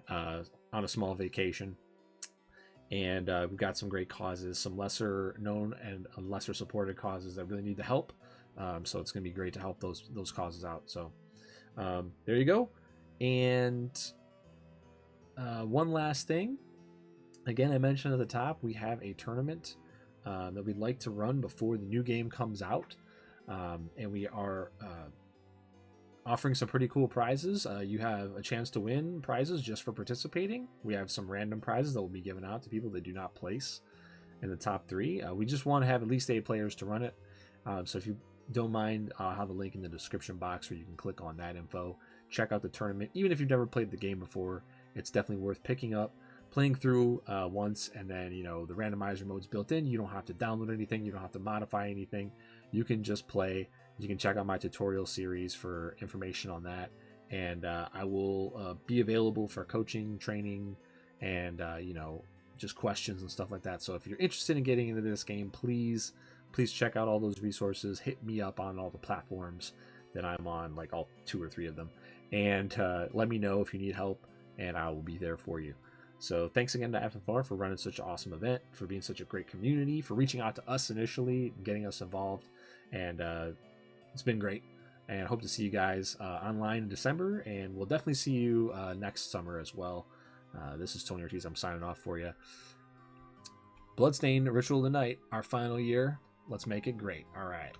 on a small vacation. And we've got some great causes, some lesser known and lesser supported causes that really need the help. So it's going to be great to help those causes out. So there you go. And one last thing. Again, I mentioned at the top, we have a tournament that we'd like to run before the new game comes out. And we are offering some pretty cool prizes. You have a chance to win prizes just for participating. We have some random prizes that will be given out to people that do not place. in the top 3. We just want to have at least 8 players to run it. So if you don't mind, I'll have a link in the description box where you can click on that info. Check out the tournament. Even if you've never played the game before, it's definitely worth picking up, playing through once, and then, you know, the randomizer mode's built in. You don't have to download anything. You don't have to modify anything. You can just play. You can check out my tutorial series for information on that. And I will be available for coaching, training, and, you know, just questions and stuff like that. So if you're interested in getting into this game, please check out all those resources. Hit me up on all the platforms that I'm on, like all 2 or 3 of them. And let me know if you need help, and I will be there for you. So thanks again to FFR for running such an awesome event, for being such a great community, for reaching out to us initially, getting us involved. And it's been great. And I hope to see you guys online in December, and we'll definitely see you next summer as well. This is Tony Ortiz. I'm signing off for you. Bloodstained Ritual of the Night, our final year. Let's make it great. All right.